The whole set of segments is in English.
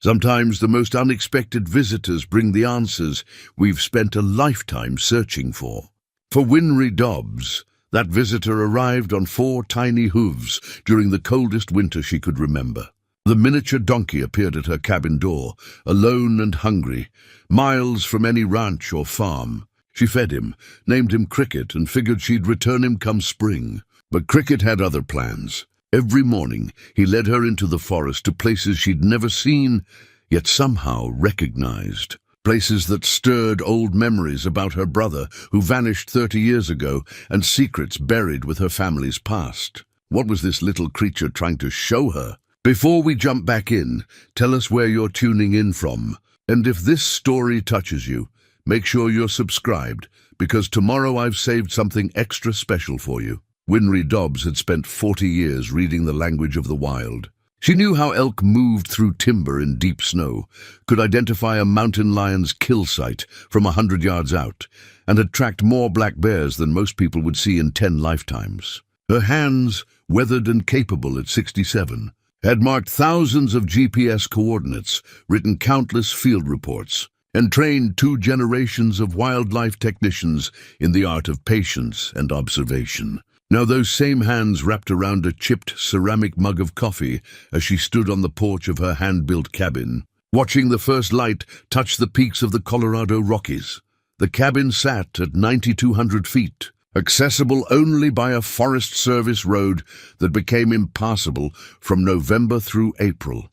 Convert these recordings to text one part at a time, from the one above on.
Sometimes the most unexpected visitors bring the answers we've spent a lifetime searching for. For Winry Dobbs, that visitor arrived on 4 tiny hooves during the coldest winter she could remember. The miniature donkey appeared at her cabin door, alone and hungry, miles from any ranch or farm. She fed him, named him Cricket, and figured she'd return him come spring. But Cricket had other plans. Every morning, he led her into the forest to places she'd never seen, yet somehow recognized. Places that stirred old memories about her brother, who vanished 30 years ago, and secrets buried with her family's past. What was this little creature trying to show her? Before we jump back in, tell us where you're tuning in from. And if this story touches you, make sure you're subscribed, because tomorrow I've saved something extra special for you. Winry Dobbs had spent 40 years reading the language of the wild. She knew how elk moved through timber in deep snow, could identify a mountain lion's kill site from 100 yards out, and had tracked more black bears than most people would see in 10 lifetimes. Her hands, weathered and capable at 67, had marked thousands of GPS coordinates, written countless field reports, and trained 2 generations of wildlife technicians in the art of patience and observation. Now those same hands wrapped around a chipped ceramic mug of coffee as she stood on the porch of her hand-built cabin, watching the first light touch the peaks of the Colorado Rockies. The cabin sat at 9,200 feet, accessible only by a Forest Service road that became impassable from November through April.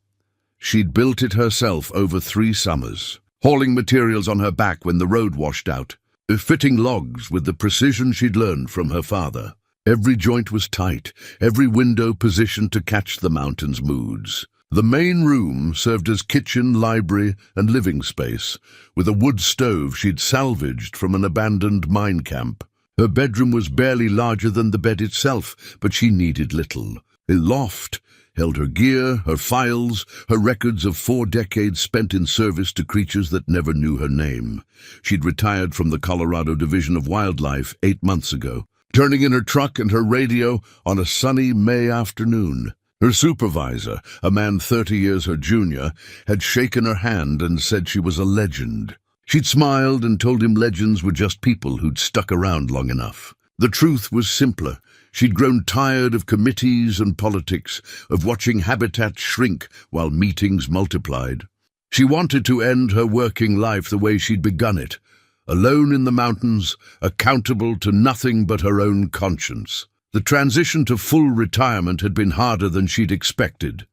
She'd built it herself over 3 summers, hauling materials on her back when the road washed out, fitting logs with the precision she'd learned from her father. Every joint was tight, every window positioned to catch the mountain's moods. The main room served as kitchen, library, and living space, with a wood stove she'd salvaged from an abandoned mine camp. Her bedroom was barely larger than the bed itself, but she needed little. A loft held her gear, her files, her records of 4 decades spent in service to creatures that never knew her name. She'd retired from the Colorado Division of Wildlife 8 months ago, turning in her truck and her radio on a sunny May afternoon. Her supervisor, a man 30 years her junior, had shaken her hand and said she was a legend. She'd smiled and told him legends were just people who'd stuck around long enough. The truth was simpler. She'd grown tired of committees and politics, of watching habitats shrink while meetings multiplied. She wanted to end her working life the way she'd begun it, alone in the mountains, accountable to nothing but her own conscience. The transition to full retirement had been harder than she'd expected.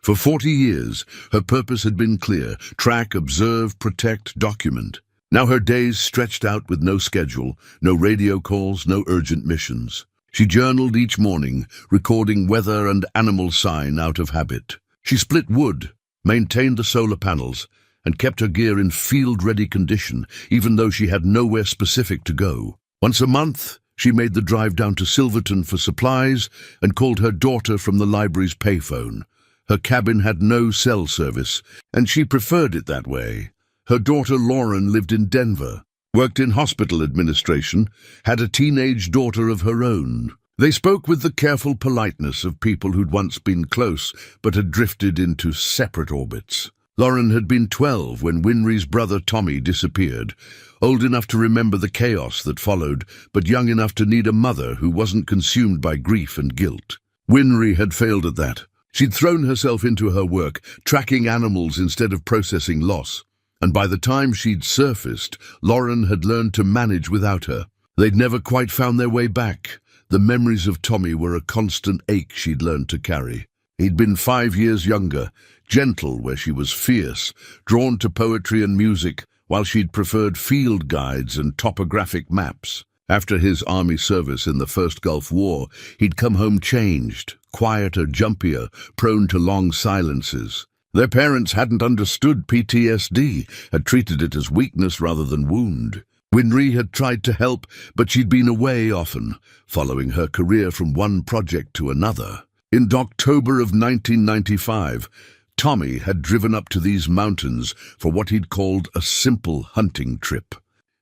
For 40 years, her purpose had been clear: track, observe, protect, document. Now her days stretched out with no schedule, no radio calls, no urgent missions. She journaled each morning, recording weather and animal sign out of habit. She split wood, maintained the solar panels, and kept her gear in field-ready condition, even though she had nowhere specific to go. Once a month, she made the drive down to Silverton for supplies and called her daughter from the library's payphone. Her cabin had no cell service, and she preferred it that way. Her daughter Lauren lived in Denver, worked in hospital administration, had a teenage daughter of her own. They spoke with the careful politeness of people who'd once been close but had drifted into separate orbits. Lauren had been 12 when Winry's brother Tommy disappeared, old enough to remember the chaos that followed, but young enough to need a mother who wasn't consumed by grief and guilt. Winry had failed at that. She'd thrown herself into her work, tracking animals instead of processing loss, and by the time she'd surfaced, Lauren had learned to manage without her. They'd never quite found their way back. The memories of Tommy were a constant ache she'd learned to carry. He'd been 5 years younger, gentle where she was fierce, drawn to poetry and music, while she'd preferred field guides and topographic maps. After his army service in the First Gulf War, he'd come home changed, quieter, jumpier, prone to long silences. Their parents hadn't understood PTSD, had treated it as weakness rather than wound. Winry had tried to help, but she'd been away often, following her career from one project to another. In October of 1995, Tommy had driven up to these mountains for what he'd called a simple hunting trip.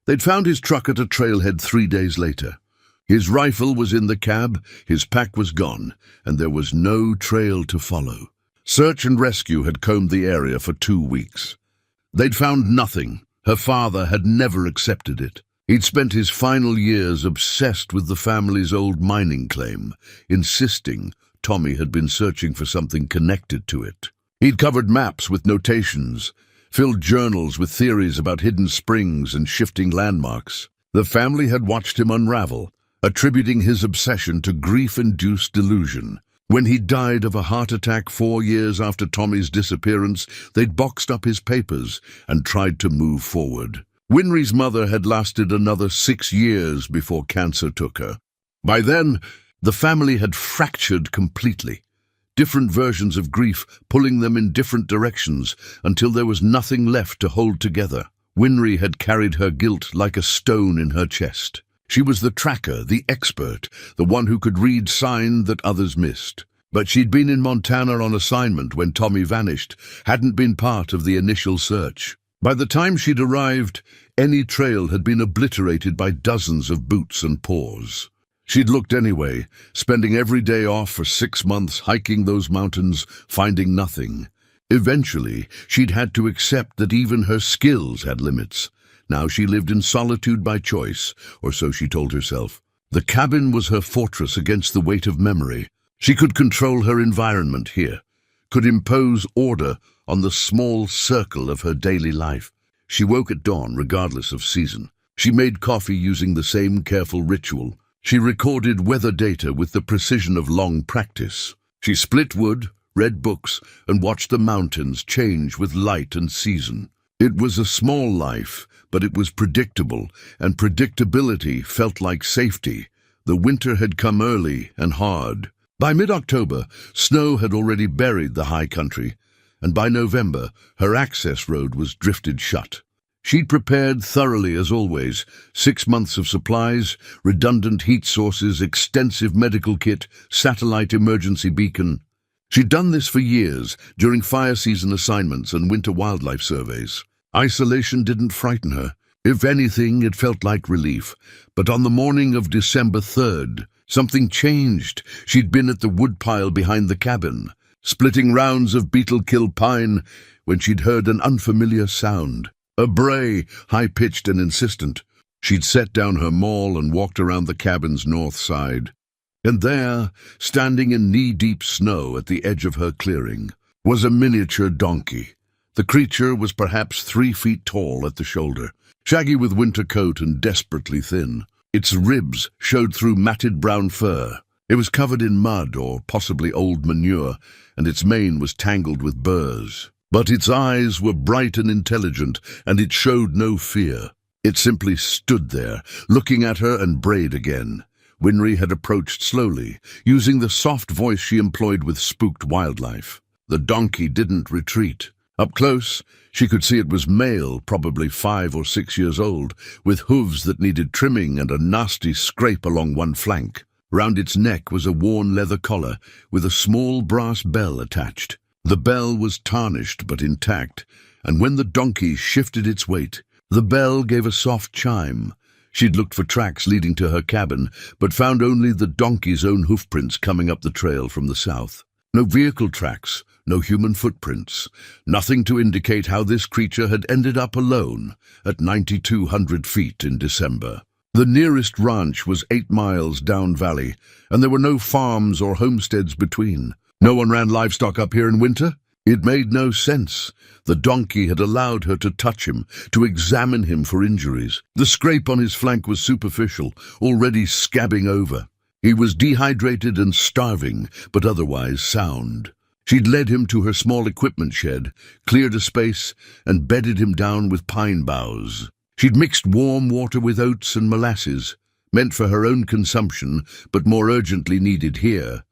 They'd found his truck at a trailhead 3 days later. His rifle was in the cab, his pack was gone, and there was no trail to follow. Search and rescue had combed the area for 2 weeks. They'd found nothing. Her father had never accepted it. He'd spent his final years obsessed with the family's old mining claim, insisting Tommy had been searching for something connected to it. He'd covered maps with notations, filled journals with theories about hidden springs and shifting landmarks. The family had watched him unravel, attributing his obsession to grief-induced delusion. When he died of a heart attack 4 years after Tommy's disappearance, they'd boxed up his papers and tried to move forward. Winry's mother had lasted another 6 years before cancer took her. By then, the family had fractured completely, different versions of grief pulling them in different directions until there was nothing left to hold together. Winry had carried her guilt like a stone in her chest. She was the tracker, the expert, the one who could read signs that others missed. But she'd been in Montana on assignment when Tommy vanished, hadn't been part of the initial search. By the time she'd arrived, any trail had been obliterated by dozens of boots and paws. She'd looked anyway, spending every day off for 6 months hiking those mountains, finding nothing. Eventually, she'd had to accept that even her skills had limits. Now she lived in solitude by choice, or so she told herself. The cabin was her fortress against the weight of memory. She could control her environment here, could impose order on the small circle of her daily life. She woke at dawn regardless of season. She made coffee using the same careful ritual. She recorded weather data with the precision of long practice. She split wood, read books, and watched the mountains change with light and season. It was a small life, but it was predictable, and predictability felt like safety. The winter had come early and hard. By mid-October, snow had already buried the high country, and by November, her access road was drifted shut. She'd prepared thoroughly as always, 6 months of supplies, redundant heat sources, extensive medical kit, satellite emergency beacon. She'd done this for years, during fire season assignments and winter wildlife surveys. Isolation didn't frighten her. If anything, it felt like relief. But on the morning of December 3rd, something changed. She'd been at the woodpile behind the cabin, splitting rounds of beetle-kill pine, when she'd heard an unfamiliar sound. A bray, high-pitched and insistent. She'd set down her maul and walked around the cabin's north side. And there, standing in knee-deep snow at the edge of her clearing, was a miniature donkey. The creature was perhaps 3 feet tall at the shoulder, shaggy with winter coat and desperately thin. Its ribs showed through matted brown fur. It was covered in mud or possibly old manure, and its mane was tangled with burrs. But its eyes were bright and intelligent, and it showed no fear. It simply stood there, looking at her and brayed again. Winry had approached slowly, using the soft voice she employed with spooked wildlife. The donkey didn't retreat. Up close, she could see it was male, probably 5 or 6 years old, with hooves that needed trimming and a nasty scrape along one flank. Round its neck was a worn leather collar, with a small brass bell attached. The bell was tarnished but intact, and when the donkey shifted its weight, the bell gave a soft chime. She'd looked for tracks leading to her cabin, but found only the donkey's own hoofprints coming up the trail from the south. No vehicle tracks, no human footprints, nothing to indicate how this creature had ended up alone at 9,200 feet in December. The nearest ranch was 8 miles down valley, and there were no farms or homesteads between. No one ran livestock up here in winter? It made no sense. The donkey had allowed her to touch him, to examine him for injuries. The scrape on his flank was superficial, already scabbing over. He was dehydrated and starving, but otherwise sound. She'd led him to her small equipment shed, cleared a space, and bedded him down with pine boughs. She'd mixed warm water with oats and molasses, meant for her own consumption, but more urgently needed here,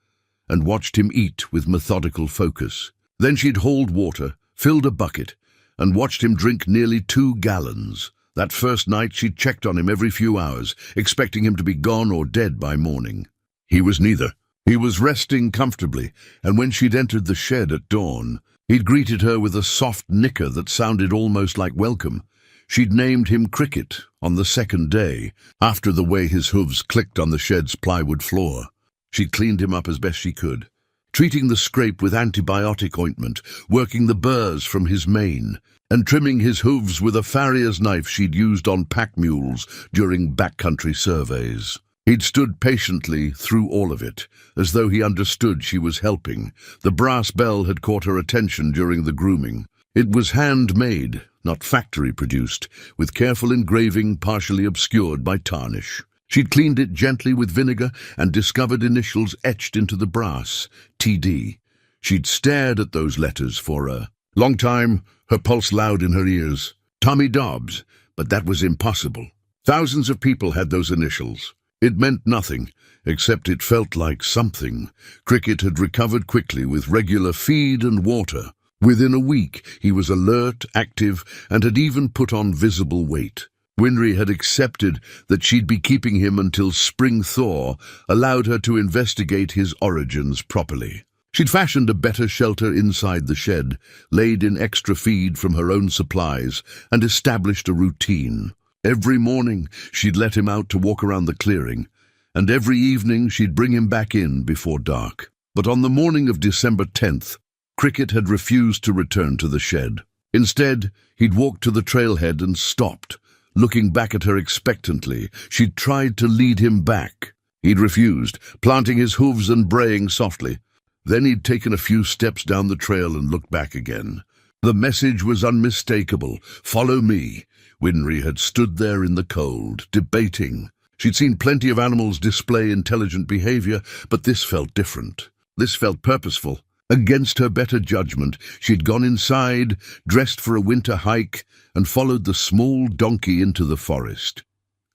and watched him eat with methodical focus. Then she'd hauled water, filled a bucket, and watched him drink nearly 2 gallons. That first night she'd checked on him every few hours, expecting him to be gone or dead by morning. He was neither. He was resting comfortably, and when she'd entered the shed at dawn, he'd greeted her with a soft nicker that sounded almost like welcome. She'd named him Cricket on the 2nd day, after the way his hooves clicked on the shed's plywood floor. She'd cleaned him up as best she could, treating the scrape with antibiotic ointment, working the burrs from his mane, and trimming his hooves with a farrier's knife she'd used on pack mules during backcountry surveys. He'd stood patiently through all of it, as though he understood she was helping. The brass bell had caught her attention during the grooming. It was handmade, not factory-produced, with careful engraving partially obscured by tarnish. She'd cleaned it gently with vinegar and discovered initials etched into the brass, TD. She'd stared at those letters for a long time, her pulse loud in her ears. Tommy Dobbs, but that was impossible. Thousands of people had those initials. It meant nothing, except it felt like something. Cricket had recovered quickly with regular feed and water. Within a week, he was alert, active, and had even put on visible weight. Winry had accepted that she'd be keeping him until spring thaw allowed her to investigate his origins properly. She'd fashioned a better shelter inside the shed, laid in extra feed from her own supplies, and established a routine. Every morning, she'd let him out to walk around the clearing, and every evening she'd bring him back in before dark. But on the morning of December 10th, Cricket had refused to return to the shed. Instead, he'd walked to the trailhead and stopped, looking back at her expectantly. She'd tried to lead him back. He'd refused, planting his hooves and braying softly. Then he'd taken a few steps down the trail and looked back again. The message was unmistakable. Follow me. Winry had stood there in the cold, debating. She'd seen plenty of animals display intelligent behavior, but this felt different. This felt purposeful. Against her better judgment, she'd gone inside, dressed for a winter hike, and followed the small donkey into the forest.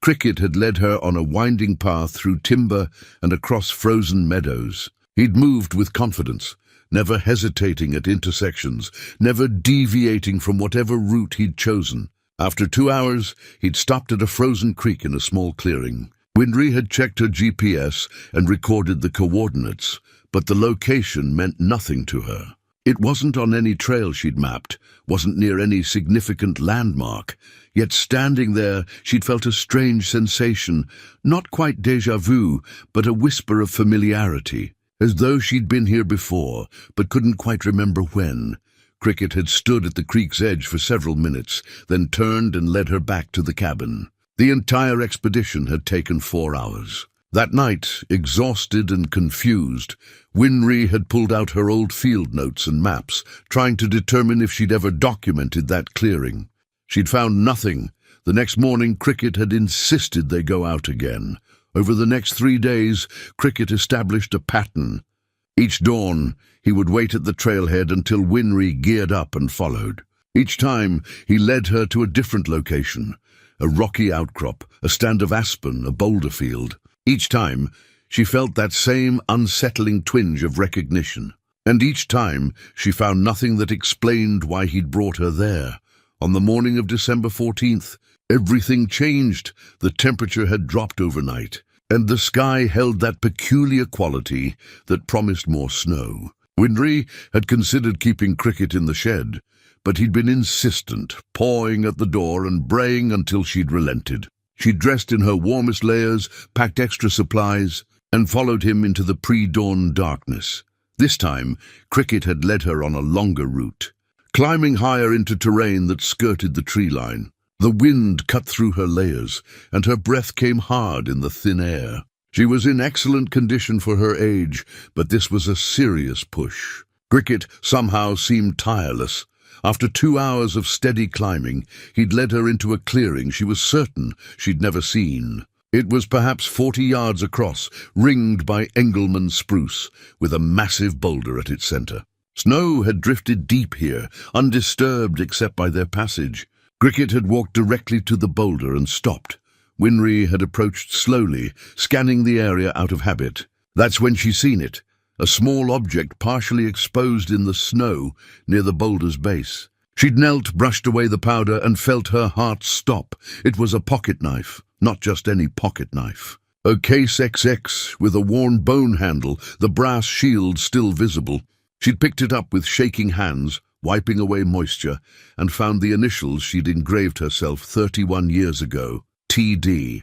Cricket had led her on a winding path through timber and across frozen meadows. He'd moved with confidence, never hesitating at intersections, never deviating from whatever route he'd chosen. After 2 hours, he'd stopped at a frozen creek in a small clearing. Winry had checked her GPS and recorded the coordinates, but the location meant nothing to her. It wasn't on any trail she'd mapped, wasn't near any significant landmark, yet standing there she'd felt a strange sensation, not quite déjà vu, but a whisper of familiarity, as though she'd been here before, but couldn't quite remember when. Cricket had stood at the creek's edge for several minutes, then turned and led her back to the cabin. The entire expedition had taken 4 hours. That night, exhausted and confused, Winry had pulled out her old field notes and maps, trying to determine if she'd ever documented that clearing. She'd found nothing. The next morning, Cricket had insisted they go out again. Over the next 3 days, Cricket established a pattern. Each dawn, he would wait at the trailhead until Winry geared up and followed. Each time, he led her to a different location, a rocky outcrop, a stand of aspen, a boulder field. Each time, she felt that same unsettling twinge of recognition. And each time, she found nothing that explained why he'd brought her there. On the morning of December 14th, everything changed. The temperature had dropped overnight, and the sky held that peculiar quality that promised more snow. Winry had considered keeping Cricket in the shed, but he'd been insistent, pawing at the door and braying until she'd relented. She dressed in her warmest layers, packed extra supplies, and followed him into the pre-dawn darkness. This time, Cricket had led her on a longer route, climbing higher into terrain that skirted the tree line. The wind cut through her layers, and her breath came hard in the thin air. She was in excellent condition for her age, but this was a serious push. Cricket somehow seemed tireless. After 2 hours of steady climbing, he'd led her into a clearing she was certain she'd never seen. It was perhaps 40 yards across, ringed by Engelmann spruce, with a massive boulder at its center. Snow had drifted deep here, undisturbed except by their passage. Cricket had walked directly to the boulder and stopped. Winry had approached slowly, scanning the area out of habit. That's when she seen it. A small object partially exposed in the snow near the boulder's base. She'd knelt, brushed away the powder, and felt her heart stop. It was a pocket knife, not just any pocket knife. A case XX with a worn bone handle, the brass shield still visible. She'd picked it up with shaking hands, wiping away moisture, and found the initials she'd engraved herself 31 years ago, TD.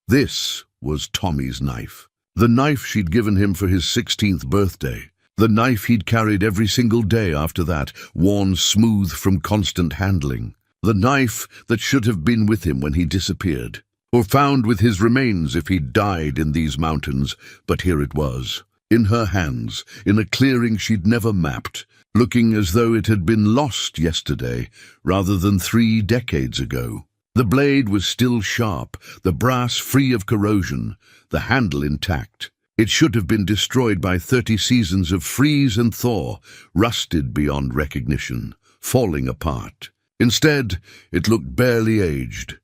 This was Tommy's knife. The knife she'd given him for his 16th birthday. The knife he'd carried every single day after that, worn smooth from constant handling. The knife that should have been with him when he disappeared, or found with his remains if he'd died in these mountains, but here it was, in her hands, in a clearing she'd never mapped, looking as though it had been lost yesterday, rather than 3 decades ago. The blade was still sharp, the brass free of corrosion, the handle intact. It should have been destroyed by 30 seasons of freeze and thaw, rusted beyond recognition, falling apart. Instead, it looked barely aged.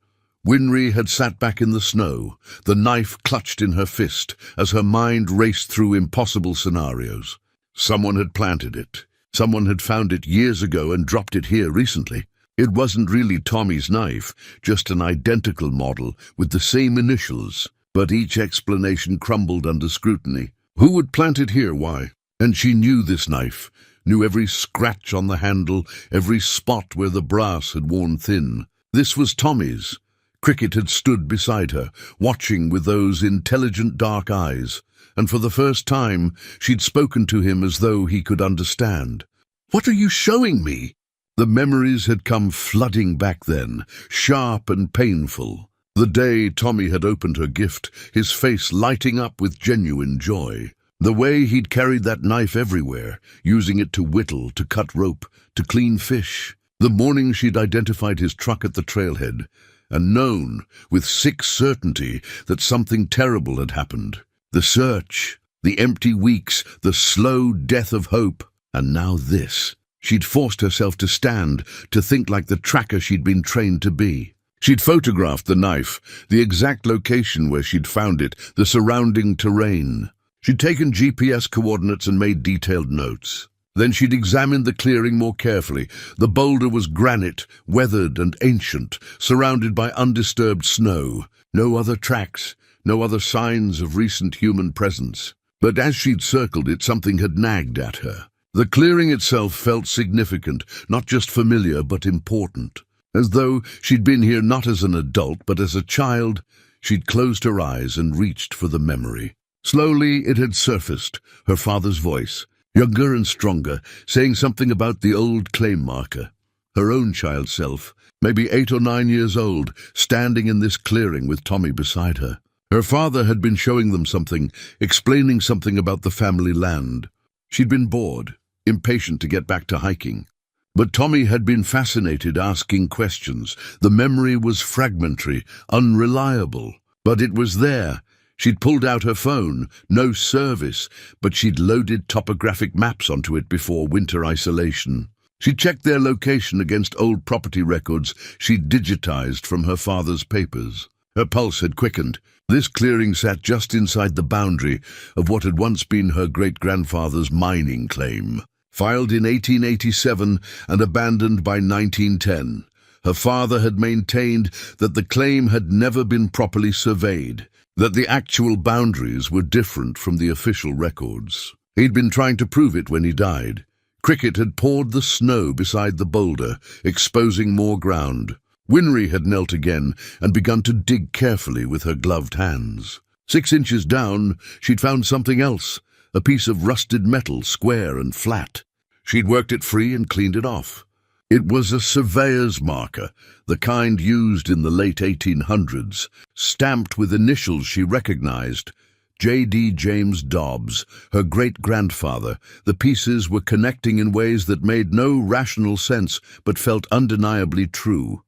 Winry had sat back in the snow, the knife clutched in her fist as her mind raced through impossible scenarios. Someone had planted it. Someone had found it years ago and dropped it here recently. It wasn't really Tommy's knife, just an identical model with the same initials, but each explanation crumbled under scrutiny. Who would plant it here? Why? And she knew this knife, knew every scratch on the handle, every spot where the brass had worn thin. This was Tommy's. Cricket had stood beside her, watching with those intelligent dark eyes, and for the first time she'd spoken to him as though he could understand. "What are you showing me?" The memories had come flooding back then, sharp and painful. The day Tommy had opened her gift, his face lighting up with genuine joy. The way he'd carried that knife everywhere, using it to whittle, to cut rope, to clean fish. The morning she'd identified his truck at the trailhead, and known, with sick certainty, that something terrible had happened. The search, the empty weeks, the slow death of hope, and now this. She'd forced herself to stand, to think like the tracker she'd been trained to be. She'd photographed the knife, the exact location where she'd found it, the surrounding terrain. She'd taken GPS coordinates and made detailed notes. Then she'd examined the clearing more carefully. The boulder was granite, weathered and ancient, surrounded by undisturbed snow. No other tracks, no other signs of recent human presence. But as she'd circled it, something had nagged at her. The clearing itself felt significant, not just familiar, but important. As though she'd been here not as an adult, but as a child. She'd closed her eyes and reached for the memory. Slowly it had surfaced, her father's voice, younger and stronger, saying something about the old claim marker. Her own child self, maybe 8 or 9 years old, standing in this clearing with Tommy beside her. Her father had been showing them something, explaining something about the family land. She'd been bored, impatient to get back to hiking. But Tommy had been fascinated, asking questions. The memory was fragmentary, unreliable, but it was there. She'd pulled out her phone, no service, but she'd loaded topographic maps onto it before winter isolation. She checked their location against old property records she'd digitized from her father's papers. Her pulse had quickened. This clearing sat just inside the boundary of what had once been her great-grandfather's mining claim. Filed in 1887 and abandoned by 1910, her father had maintained that the claim had never been properly surveyed, that the actual boundaries were different from the official records. He'd been trying to prove it when he died. Cricket had poured the snow beside the boulder, exposing more ground. Winry had knelt again and begun to dig carefully with her gloved hands. 6 inches down, she'd found something else, a piece of rusted metal, square and flat. She'd worked it free and cleaned it off. It was a surveyor's marker, the kind used in the late 1800s, stamped with initials she recognized. J.D. James Dobbs, her great-grandfather. The pieces were connecting in ways that made no rational sense, but felt undeniably true.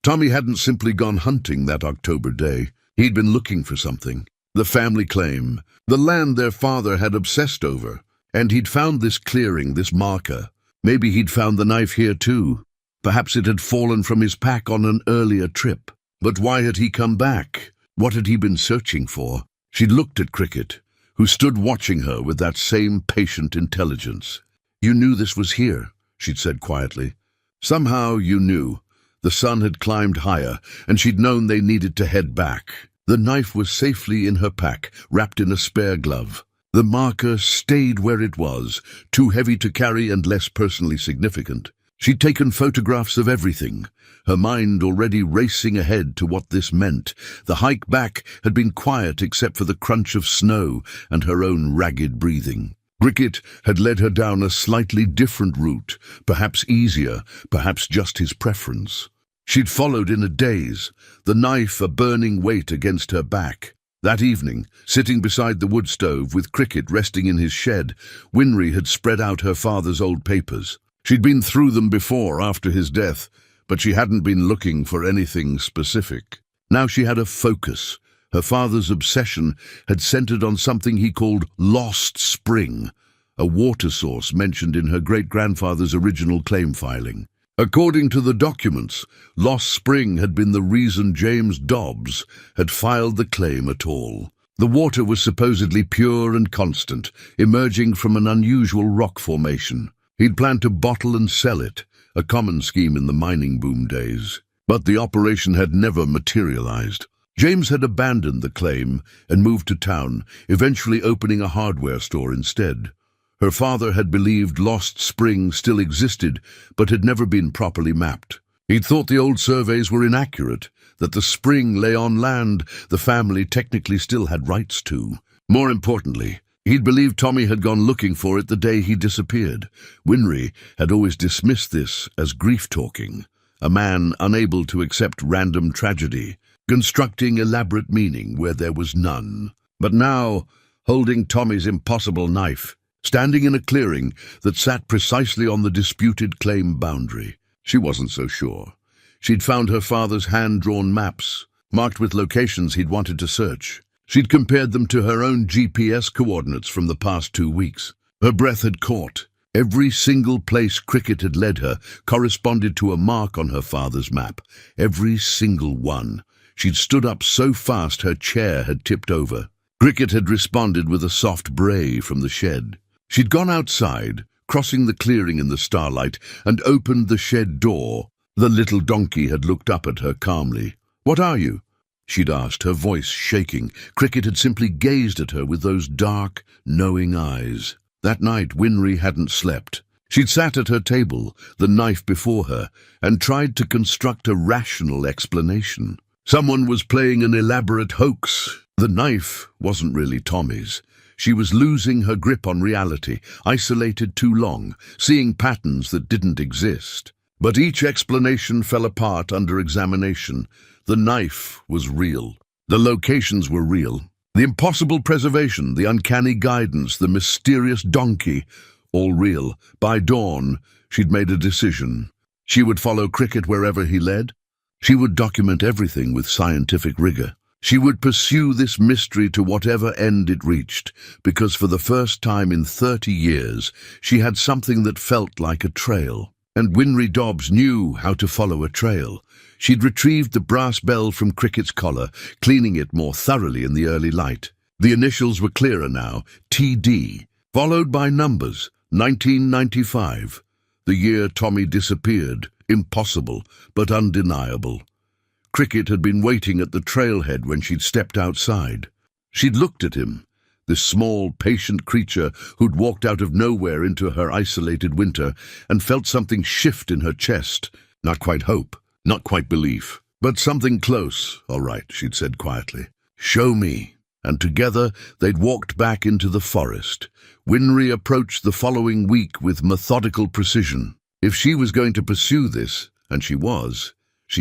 Tommy hadn't simply gone hunting that October day. He'd been looking for something. The family claim, the land their father had obsessed over. And he'd found this clearing, this marker. Maybe he'd found the knife here too. Perhaps it had fallen from his pack on an earlier trip. But why had he come back? What had he been searching for? She'd looked at Cricket, who stood watching her with that same patient intelligence. "You knew this was here," she'd said quietly. "Somehow you knew." The sun had climbed higher, and she'd known they needed to head back. The knife was safely in her pack, wrapped in a spare glove. The marker stayed where it was, too heavy to carry and less personally significant. She'd taken photographs of everything, her mind already racing ahead to what this meant. The hike back had been quiet except for the crunch of snow and her own ragged breathing. Cricket had led her down a slightly different route, perhaps easier, perhaps just his preference. She'd followed in a daze, the knife a burning weight against her back. That evening, sitting beside the wood stove with Cricket resting in his shed, Winry had spread out her father's old papers. She'd been through them before, after his death, but she hadn't been looking for anything specific. Now she had a focus. Her father's obsession had centered on something he called Lost Spring, a water source mentioned in her great-grandfather's original claim filing. According to the documents, Lost Spring had been the reason James Dobbs had filed the claim at all. The water was supposedly pure and constant, emerging from an unusual rock formation. He'd planned to bottle and sell it, a common scheme in the mining boom days. But the operation had never materialized. James had abandoned the claim and moved to town, eventually opening a hardware store instead. Her father had believed Lost Spring still existed, but had never been properly mapped. He'd thought the old surveys were inaccurate, that the spring lay on land the family technically still had rights to. More importantly, he'd believed Tommy had gone looking for it the day he disappeared. Winry had always dismissed this as grief-talking, a man unable to accept random tragedy, constructing elaborate meaning where there was none. But now, holding Tommy's impossible knife, standing in a clearing that sat precisely on the disputed claim boundary, she wasn't so sure. She'd found her father's hand-drawn maps, marked with locations he'd wanted to search. She'd compared them to her own GPS coordinates from the past 2 weeks. Her breath had caught. Every single place Cricket had led her corresponded to a mark on her father's map. Every single one. She'd stood up so fast her chair had tipped over. Cricket had responded with a soft bray from the shed. She'd gone outside, crossing the clearing in the starlight, and opened the shed door. The little donkey had looked up at her calmly. "What are you?" she'd asked, her voice shaking. Cricket had simply gazed at her with those dark, knowing eyes. That night, Winry hadn't slept. She'd sat at her table, the knife before her, and tried to construct a rational explanation. Someone was playing an elaborate hoax. The knife wasn't really Tommy's. She was losing her grip on reality, isolated too long, seeing patterns that didn't exist. But each explanation fell apart under examination. The knife was real. The locations were real. The impossible preservation, the uncanny guidance, the mysterious donkey, all real. By dawn, she'd made a decision. She would follow Cricket wherever he led. She would document everything with scientific rigor. She would pursue this mystery to whatever end it reached, because for the first time in 30 years, she had something that felt like a trail. And Winry Dobbs knew how to follow a trail. She'd retrieved the brass bell from Cricket's collar, cleaning it more thoroughly in the early light. The initials were clearer now, TD, followed by numbers, 1995. The year Tommy disappeared, impossible, but undeniable. Cricket had been waiting at the trailhead when she'd stepped outside. She'd looked at him, this small, patient creature who'd walked out of nowhere into her isolated winter, and felt something shift in her chest. Not quite hope, not quite belief, but something close. "All right," she'd said quietly. "Show me." And together they'd walked back into the forest. Winry approached the following week with methodical precision. If she was going to pursue this, and she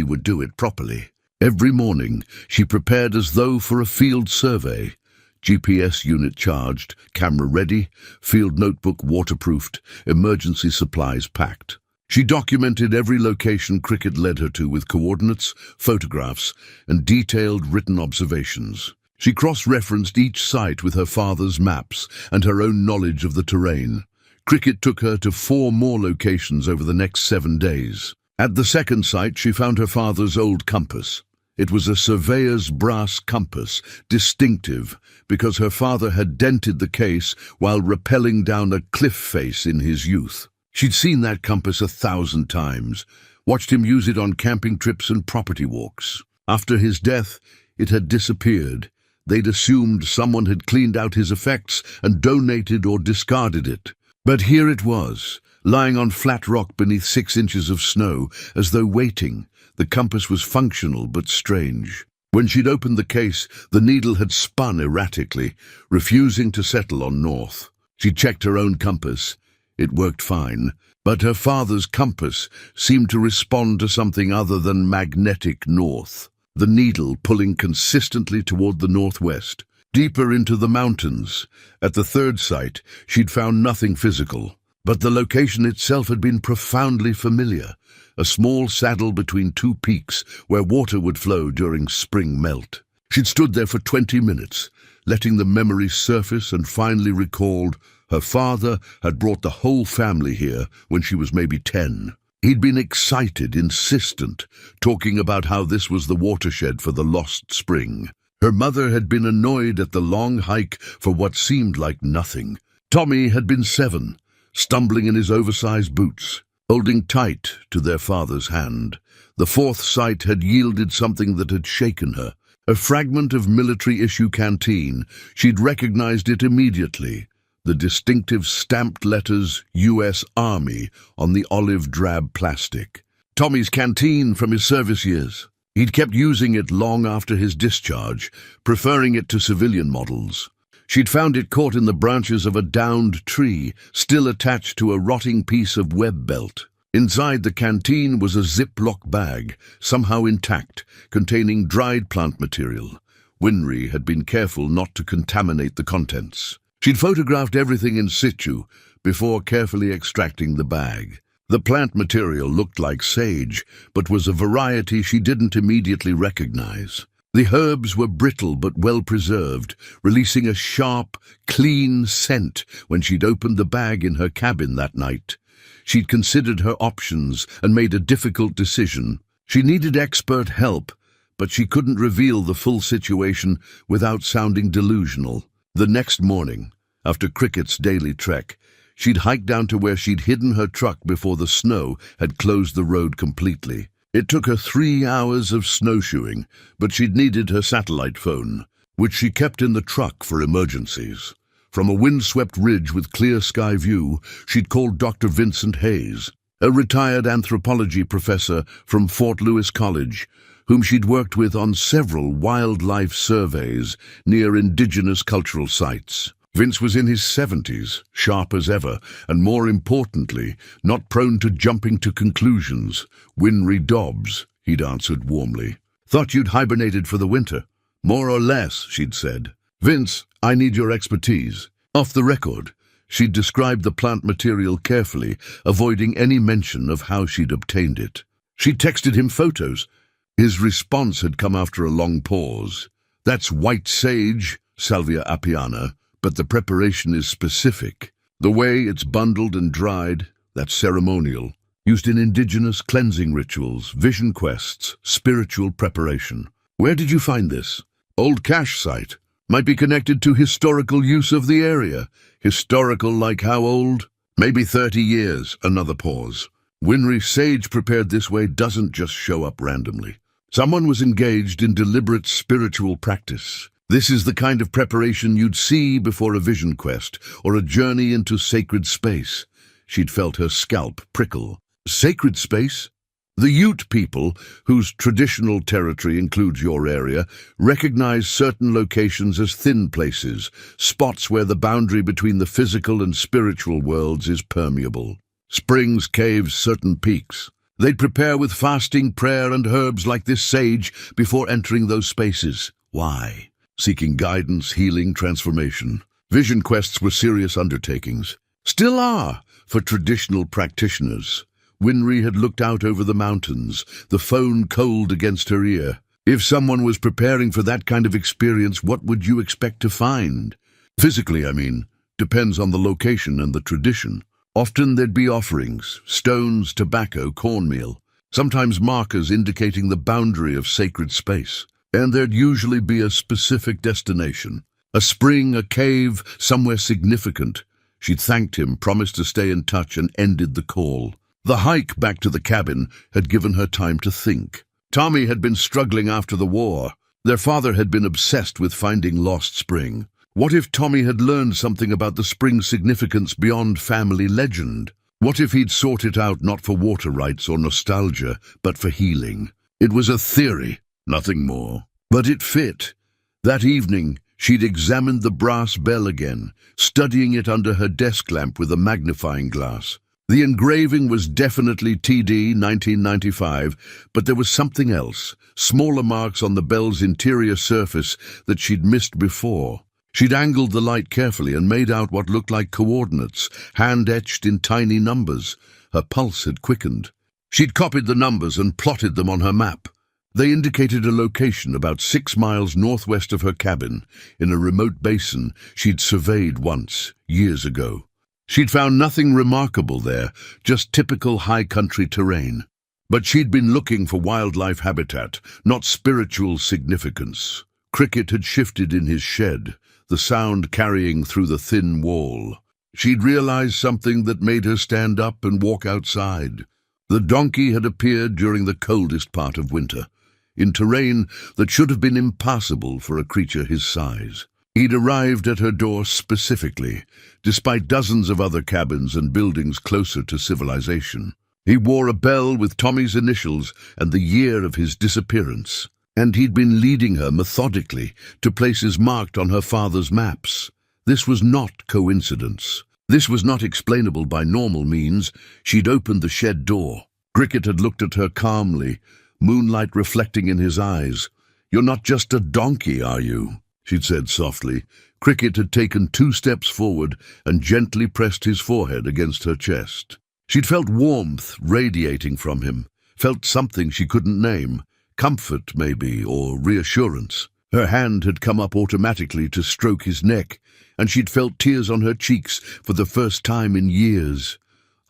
would do it properly. Every morning, she prepared as though for a field survey. GPS unit charged, camera ready, field notebook waterproofed, emergency supplies packed. She documented every location Cricket led her to with coordinates, photographs, and detailed written observations. She cross-referenced each site with her father's maps and her own knowledge of the terrain. Cricket took her to 4 more locations over the next 7 days. At the second site, she found her father's old compass. It was a surveyor's brass compass, distinctive, because her father had dented the case while rappelling down a cliff face in his youth. She'd seen that compass 1,000 times, watched him use it on camping trips and property walks. After his death, it had disappeared. They'd assumed someone had cleaned out his effects and donated or discarded it. But here it was, lying on flat rock beneath 6 inches of snow, as though waiting. The compass was functional but strange. When she'd opened the case, the needle had spun erratically, refusing to settle on north. She checked her own compass. It worked fine, but her father's compass seemed to respond to something other than magnetic north, the needle pulling consistently toward the northwest, deeper into the mountains. At the third site, she'd found nothing physical, but the location itself had been profoundly familiar, a small saddle between two peaks where water would flow during spring melt. She'd stood there for 20 minutes, letting the memories surface, and finally recalled her father had brought the whole family here when she was maybe 10. He'd been excited, insistent, talking about how this was the watershed for the lost spring. Her mother had been annoyed at the long hike for what seemed like nothing. Tommy had been 7, stumbling in his oversized boots, holding tight to their father's hand. The fourth site had yielded something that had shaken her. A fragment of military-issue canteen. She'd recognized it immediately. The distinctive stamped letters U.S. Army on the olive drab plastic. Tommy's canteen from his service years. He'd kept using it long after his discharge, preferring it to civilian models. She'd found it caught in the branches of a downed tree, still attached to a rotting piece of web belt. Inside the canteen was a Ziploc bag, somehow intact, containing dried plant material. Winry had been careful not to contaminate the contents. She'd photographed everything in situ before carefully extracting the bag. The plant material looked like sage, but was a variety she didn't immediately recognize. The herbs were brittle but well preserved, releasing a sharp, clean scent when she'd opened the bag in her cabin that night. She'd considered her options and made a difficult decision. She needed expert help, but she couldn't reveal the full situation without sounding delusional. The next morning, after Cricket's daily trek, she'd hiked down to where she'd hidden her truck before the snow had closed the road completely. It took her 3 hours of snowshoeing, but she'd needed her satellite phone, which she kept in the truck for emergencies. From a windswept ridge with clear sky view, she'd called Dr. Vincent Hayes, a retired anthropology professor from Fort Lewis College, whom she'd worked with on several wildlife surveys near indigenous cultural sites. Vince was in his 70s, sharp as ever, and more importantly, not prone to jumping to conclusions. Winry Dobbs, he'd answered warmly. Thought you'd hibernated for the winter. More or less, she'd said. Vince, I need your expertise. Off the record, she'd described the plant material carefully, avoiding any mention of how she'd obtained it. She'd texted him photos. His response had come after a long pause. That's white sage, Salvia apiana, but the preparation is specific. The way it's bundled and dried, that's ceremonial, used in indigenous cleansing rituals, vision quests, spiritual preparation. Where did you find this? Old cache site. Might be connected to historical use of the area. Historical like how old? Maybe 30 years, another pause. Winry sage prepared this way doesn't just show up randomly. Someone was engaged in deliberate spiritual practice. This is the kind of preparation you'd see before a vision quest or a journey into sacred space. She'd felt her scalp prickle. Sacred space? The Ute people, whose traditional territory includes your area, recognize certain locations as thin places, spots where the boundary between the physical and spiritual worlds is permeable. Springs, caves, certain peaks. They'd prepare with fasting, prayer, and herbs like this sage before entering those spaces. Why? Seeking guidance, healing, transformation. Vision quests were serious undertakings. Still are, for traditional practitioners. Winry had looked out over the mountains, the phone cold against her ear. If someone was preparing for that kind of experience, what would you expect to find? Physically, I mean. Depends on the location and the tradition. Often there'd be offerings, stones, tobacco, cornmeal, sometimes markers indicating the boundary of sacred space. And there'd usually be a specific destination. A spring, a cave, somewhere significant. She'd thanked him, promised to stay in touch, and ended the call. The hike back to the cabin had given her time to think. Tommy had been struggling after the war. Their father had been obsessed with finding lost spring. What if Tommy had learned something about the spring's significance beyond family legend? What if he'd sought it out not for water rights or nostalgia, but for healing? It was a theory, nothing more. But it fit. That evening, She'd examined the brass bell again, studying it under her desk lamp with a magnifying glass. The engraving was definitely TD 1995, but there was something else, smaller marks on the bell's interior surface that she'd missed before. She'd angled the light carefully and made out what looked like coordinates, hand-etched in tiny numbers. Her pulse had quickened. She'd copied the numbers and plotted them on her map. They indicated a location about 6 miles northwest of her cabin, in a remote basin she'd surveyed once, years ago. She'd found nothing remarkable there, just typical high-country terrain. But she'd been looking for wildlife habitat, not spiritual significance. Cricket had shifted in his shed, the sound carrying through the thin wall. She'd realized something that made her stand up and walk outside. The donkey had appeared during the coldest part of winter, in terrain that should have been impassable for a creature his size. He'd arrived at her door specifically, despite dozens of other cabins and buildings closer to civilization. He wore a bell with Tommy's initials and the year of his disappearance, and he'd been leading her methodically to places marked on her father's maps. This was not coincidence. This was not explainable by normal means. She'd opened the shed door. Cricket had looked at her calmly, moonlight reflecting in his eyes. "You're not just a donkey, are you?" she'd said softly. Cricket had taken 2 steps forward and gently pressed his forehead against her chest. She'd felt warmth radiating from him, felt something she couldn't name, comfort maybe, or reassurance. Her hand had come up automatically to stroke his neck, and she'd felt tears on her cheeks for the first time in years.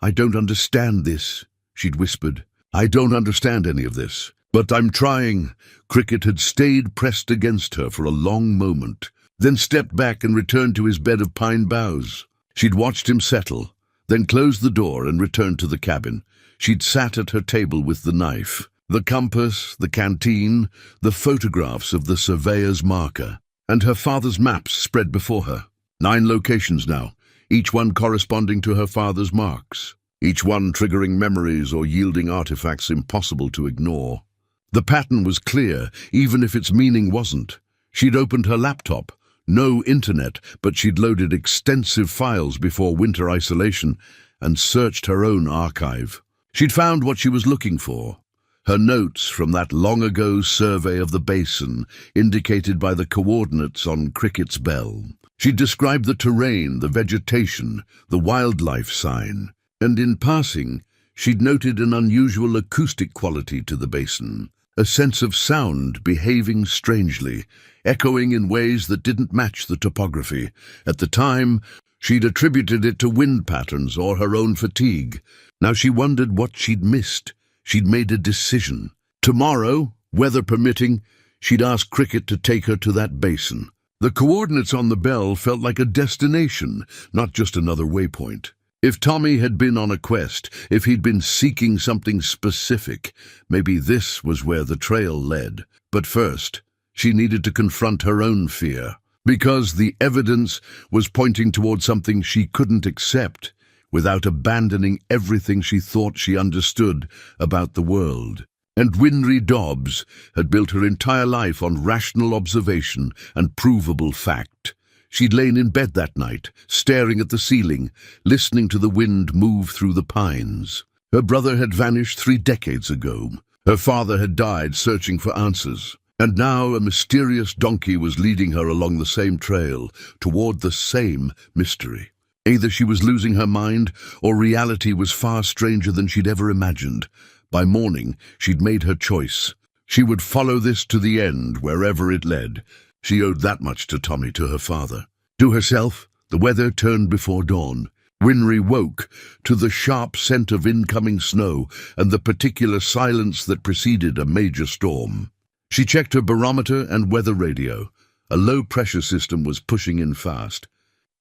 "I don't understand this," she'd whispered. "I don't understand any of this, but I'm trying." Cricket had stayed pressed against her for a long moment, then stepped back and returned to his bed of pine boughs. She'd watched him settle, then closed the door and returned to the cabin. She'd sat at her table with the knife, the compass, the canteen, the photographs of the surveyor's marker, and her father's maps spread before her. 9 locations now, each one corresponding to her father's marks, each one triggering memories or yielding artifacts impossible to ignore. The pattern was clear, even if its meaning wasn't. She'd opened her laptop. No internet, but she'd loaded extensive files before winter isolation and searched her own archive. She'd found what she was looking for. Her notes from that long-ago survey of the basin, indicated by the coordinates on Cricket's bell. She'd described the terrain, the vegetation, the wildlife sign, and in passing, she'd noted an unusual acoustic quality to the basin, a sense of sound behaving strangely, echoing in ways that didn't match the topography. At the time, she'd attributed it to wind patterns or her own fatigue. Now she wondered what she'd missed. She'd made a decision. Tomorrow, weather permitting, she'd ask Cricket to take her to that basin. The coordinates on the bell felt like a destination, not just another waypoint. If Tommy had been on a quest, if he'd been seeking something specific, maybe this was where the trail led. But first, she needed to confront her own fear, because the evidence was pointing toward something she couldn't accept without abandoning everything she thought she understood about the world. And Winry Dobbs had built her entire life on rational observation and provable fact. She'd lain in bed that night, staring at the ceiling, listening to the wind move through the pines. Her brother had vanished 3 decades ago. Her father had died searching for answers. And now a mysterious donkey was leading her along the same trail, toward the same mystery. Either she was losing her mind, or reality was far stranger than she'd ever imagined. By morning, she'd made her choice. She would follow this to the end, wherever it led. She owed that much to Tommy, to her father. To herself, the weather turned before dawn. Winry woke to the sharp scent of incoming snow and the particular silence that preceded a major storm. She checked her barometer and weather radio. A low-pressure system was pushing in fast,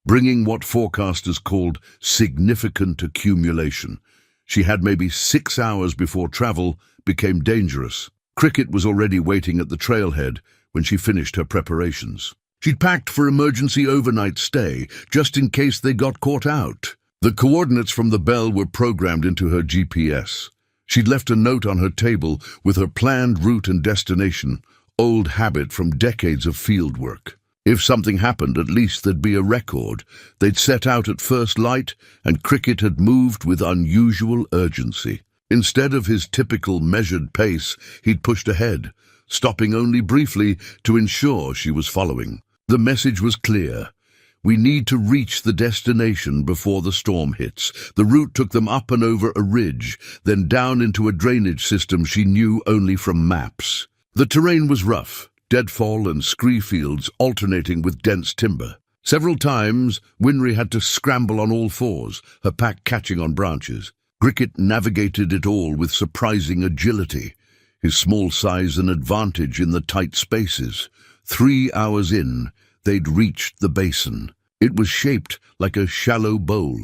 bringing what forecasters called significant accumulation. She had maybe 6 hours before travel became dangerous. Cricket was already waiting at the trailhead when she finished her preparations. She'd packed for emergency overnight stay, just in case they got caught out. The coordinates from the bell were programmed into her GPS. She'd left a note on her table with her planned route and destination, old habit from decades of field work. If something happened, at least there'd be a record. They'd set out at first light, and Cricket had moved with unusual urgency. Instead of his typical measured pace, he'd pushed ahead, stopping only briefly to ensure she was following. The message was clear. We need to reach the destination before the storm hits. The route took them up and over a ridge, then down into a drainage system she knew only from maps. The terrain was rough, deadfall and scree fields alternating with dense timber. Several times, Winry had to scramble on all fours, her pack catching on branches. Cricket navigated it all with surprising agility, his small size an advantage in the tight spaces. 3 hours in, they'd reached the basin. It was shaped like a shallow bowl,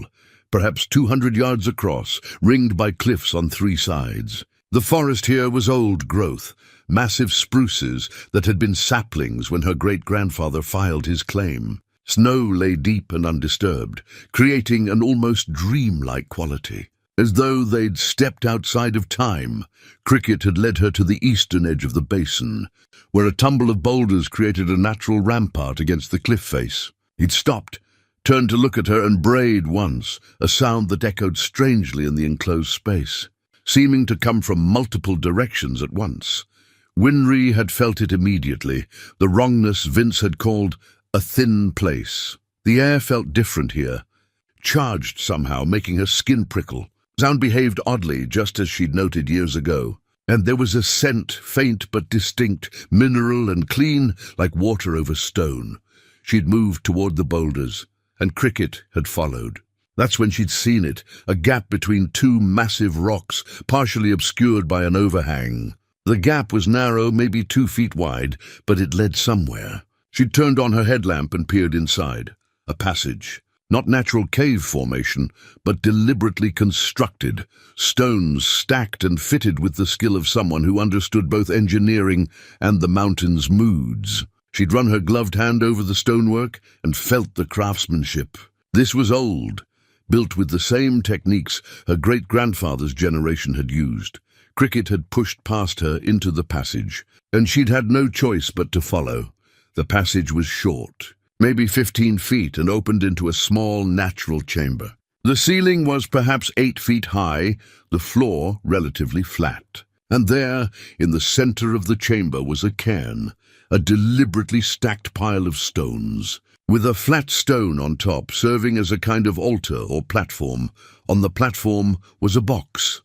perhaps 200 yards across, ringed by cliffs on 3 sides. The forest here was old growth, massive spruces that had been saplings when her great-grandfather filed his claim. Snow lay deep and undisturbed, creating an almost dreamlike quality. As though they'd stepped outside of time, Cricket had led her to the eastern edge of the basin, where a tumble of boulders created a natural rampart against the cliff face. He'd stopped, turned to look at her and brayed once, a sound that echoed strangely in the enclosed space, seeming to come from multiple directions at once. Winry had felt it immediately, the wrongness Vince had called a thin place. The air felt different here, charged somehow, making her skin prickle. Sound behaved oddly, just as she'd noted years ago, and there was a scent, faint but distinct, mineral and clean, like water over stone. She'd moved toward the boulders, and Cricket had followed. That's when she'd seen it, a gap between 2 massive rocks, partially obscured by an overhang. The gap was narrow, maybe 2 feet wide, but it led somewhere. She'd turned on her headlamp and peered inside. A passage. Not natural cave formation, but deliberately constructed, stones stacked and fitted with the skill of someone who understood both engineering and the mountain's moods. She'd run her gloved hand over the stonework and felt the craftsmanship. This was old, built with the same techniques her great-grandfather's generation had used. Cricket had pushed past her into the passage, and she'd had no choice but to follow. The passage was short, maybe 15 feet, and opened into a small natural chamber. The ceiling was perhaps 8 feet high, the floor relatively flat. And there, in the center of the chamber, was a cairn, a deliberately stacked pile of stones, with a flat stone on top serving as a kind of altar or platform. On the platform was a box.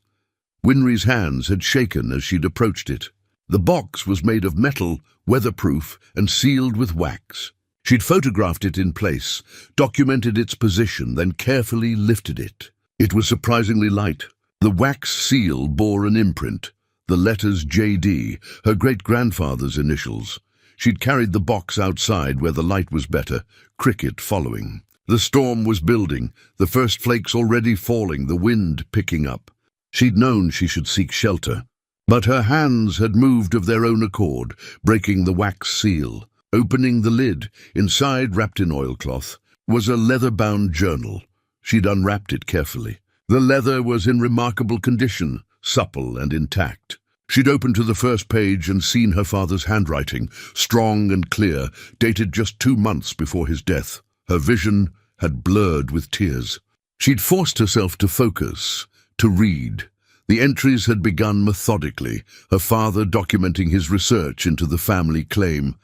Winry's hands had shaken as she'd approached it. The box was made of metal, weatherproof, and sealed with wax. She'd photographed it in place, documented its position, then carefully lifted it. It was surprisingly light. The wax seal bore an imprint, the letters J.D., her great-grandfather's initials. She'd carried the box outside where the light was better, Cricket following. The storm was building, the first flakes already falling, the wind picking up. She'd known she should seek shelter, but her hands had moved of their own accord, breaking the wax seal. Opening the lid, inside, wrapped in oilcloth, was a leather-bound journal. She'd unwrapped it carefully. The leather was in remarkable condition, supple and intact. She'd opened to the first page and seen her father's handwriting, strong and clear, dated just 2 months before his death. Her vision had blurred with tears. She'd forced herself to focus, to read. The entries had begun methodically, her father documenting his research into the family claim,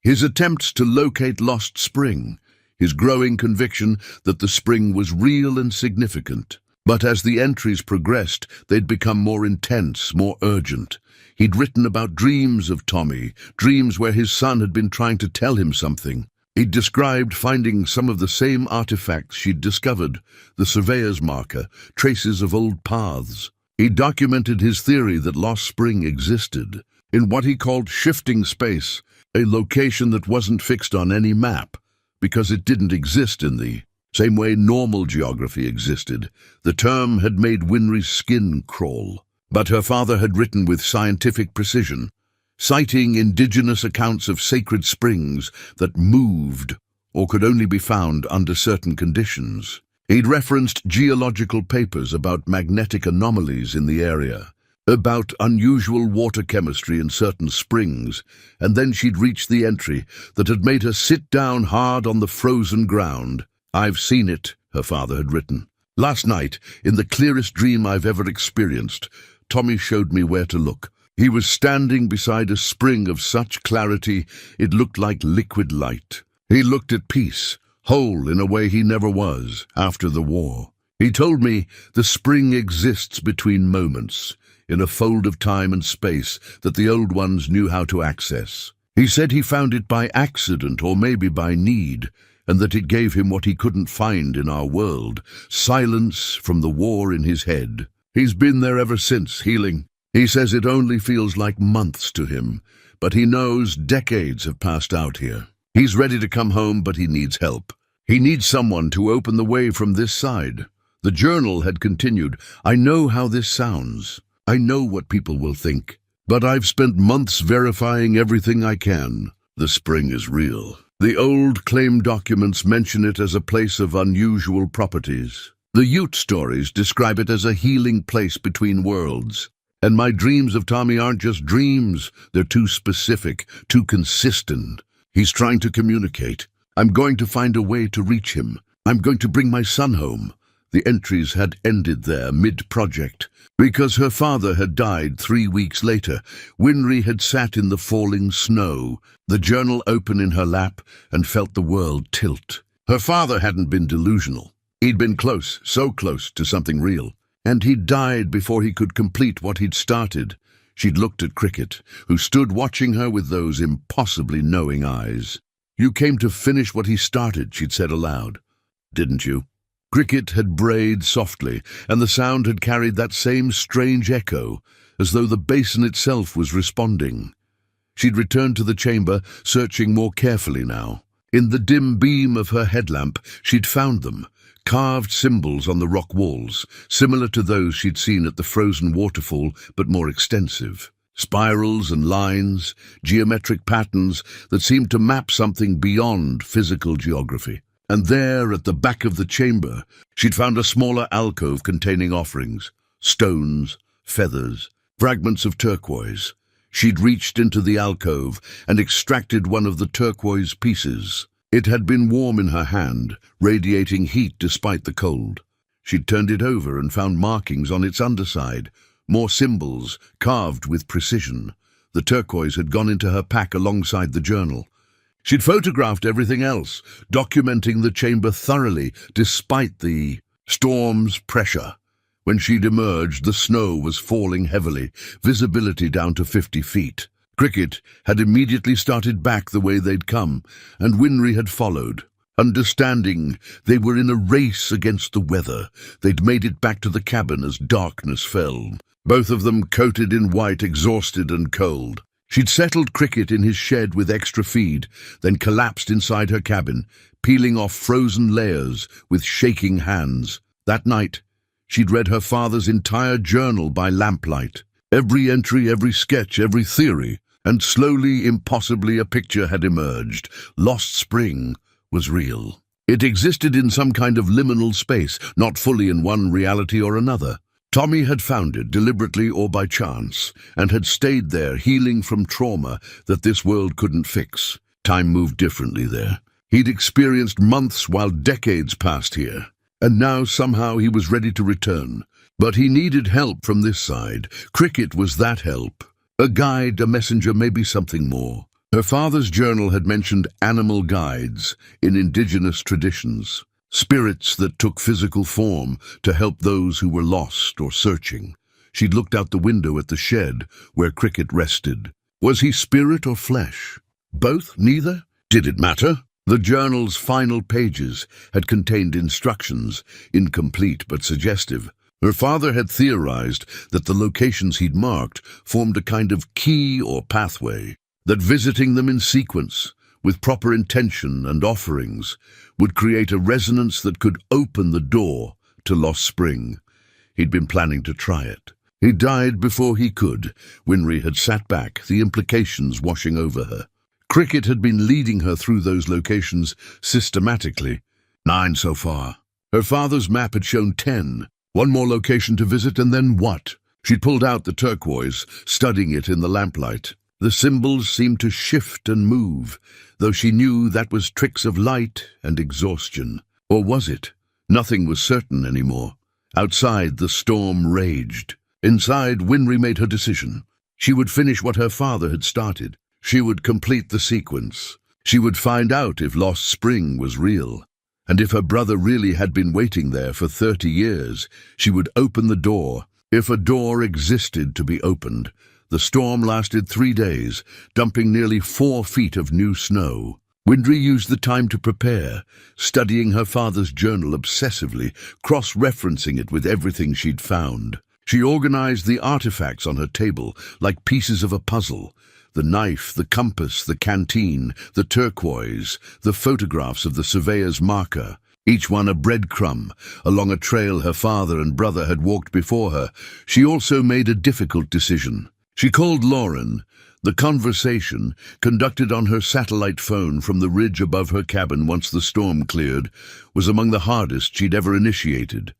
his attempts to locate lost spring, his growing conviction that the spring was real and significant. But as the entries progressed, they'd become more intense, more urgent. He'd written about dreams of Tommy, dreams where his son had been trying to tell him something. He'd described finding some of the same artifacts she'd discovered, the surveyor's marker, traces of old paths. He documented his theory that lost spring existed, in what he called shifting space, a location that wasn't fixed on any map, because it didn't exist in the same way normal geography existed. The term had made Winry's skin crawl, but her father had written with scientific precision, citing indigenous accounts of sacred springs that moved or could only be found under certain conditions. He'd referenced geological papers about magnetic anomalies in the area, about unusual water chemistry in certain springs, and then she'd reached the entry that had made her sit down hard on the frozen ground. "I've seen it," her father had written. "Last night, in the clearest dream I've ever experienced, Tommy showed me where to look. He was standing beside a spring of such clarity it looked like liquid light. He looked at peace, whole in a way he never was after the war. He told me the spring exists between moments, in a fold of time and space that the old ones knew how to access. He said he found it by accident or maybe by need, and that it gave him what he couldn't find in our world, silence from the war in his head. He's been there ever since, healing. He says it only feels like months to him, but he knows decades have passed out here. He's ready to come home, but he needs help. He needs someone to open the way from this side." The journal had continued, "I know how this sounds. I know what people will think, but I've spent months verifying everything I can. The spring is real. The old claim documents mention it as a place of unusual properties. The Ute stories describe it as a healing place between worlds. And my dreams of Tommy aren't just dreams. They're too specific, too consistent. He's trying to communicate. I'm going to find a way to reach him. I'm going to bring my son home." The entries had ended there, mid-project. Because her father had died 3 weeks later, Winry had sat in the falling snow, the journal open in her lap, and felt the world tilt. Her father hadn't been delusional. He'd been close, so close to something real. And he'd died before he could complete what he'd started. She'd looked at Cricket, who stood watching her with those impossibly knowing eyes. "You came to finish what he started," she'd said aloud. "Didn't you?" Cricket had brayed softly, and the sound had carried that same strange echo, as though the basin itself was responding. She'd returned to the chamber, searching more carefully now. In the dim beam of her headlamp, she'd found them, carved symbols on the rock walls, similar to those she'd seen at the frozen waterfall, but more extensive. Spirals and lines, geometric patterns that seemed to map something beyond physical geography. And there, at the back of the chamber, she'd found a smaller alcove containing offerings, stones, feathers, fragments of turquoise. She'd reached into the alcove and extracted one of the turquoise pieces. It had been warm in her hand, radiating heat despite the cold. She'd turned it over and found markings on its underside, more symbols carved with precision. The turquoise had gone into her pack alongside the journal. She'd photographed everything else, documenting the chamber thoroughly, despite the storm's pressure. When she'd emerged, the snow was falling heavily, visibility down to 50 feet. Cricket had immediately started back the way they'd come, and Winry had followed. Understanding they were in a race against the weather, they'd made it back to the cabin as darkness fell, both of them coated in white, exhausted and cold. She'd settled Cricket in his shed with extra feed, then collapsed inside her cabin, peeling off frozen layers with shaking hands. That night, she'd read her father's entire journal by lamplight. Every entry, every sketch, every theory, and slowly, impossibly, a picture had emerged. Lost Spring was real. It existed in some kind of liminal space, not fully in one reality or another. Tommy had found it, deliberately or by chance, and had stayed there, healing from trauma that this world couldn't fix. Time moved differently there. He'd experienced months while decades passed here, and now somehow he was ready to return. But he needed help from this side. Cricket was that help. A guide, a messenger, maybe something more. Her father's journal had mentioned animal guides in indigenous traditions. Spirits that took physical form to help those who were lost or searching. She'd looked out the window at the shed where Cricket rested. Was he spirit or flesh? Both? Neither? Did it matter? The journal's final pages had contained instructions, incomplete but suggestive. Her father had theorized that the locations he'd marked formed a kind of key or pathway, that visiting them in sequence, with proper intention and offerings, would create a resonance that could open the door to Lost Spring. He'd been planning to try it. He died before he could. Winry had sat back, the implications washing over her. Cricket had been leading her through those locations systematically. 9 so far. Her father's map had shown 10. One more location to visit, and then what? She'd pulled out the turquoise, studying it in the lamplight. The symbols seemed to shift and move, though she knew that was tricks of light and exhaustion. Or was it? Nothing was certain anymore. Outside, the storm raged. Inside, Winry made her decision. She would finish what her father had started. She would complete the sequence. She would find out if Lost Spring was real. And if her brother really had been waiting there for 30 years, she would open the door, if a door existed to be opened. The storm lasted 3 days, dumping nearly 4 feet of new snow. Winry used the time to prepare, studying her father's journal obsessively, cross-referencing it with everything she'd found. She organized the artifacts on her table like pieces of a puzzle. The knife, the compass, the canteen, the turquoise, the photographs of the surveyor's marker, each one a breadcrumb along a trail her father and brother had walked before her. She also made a difficult decision. She called Lauren. The conversation, conducted on her satellite phone from the ridge above her cabin once the storm cleared, was among the hardest she'd ever initiated.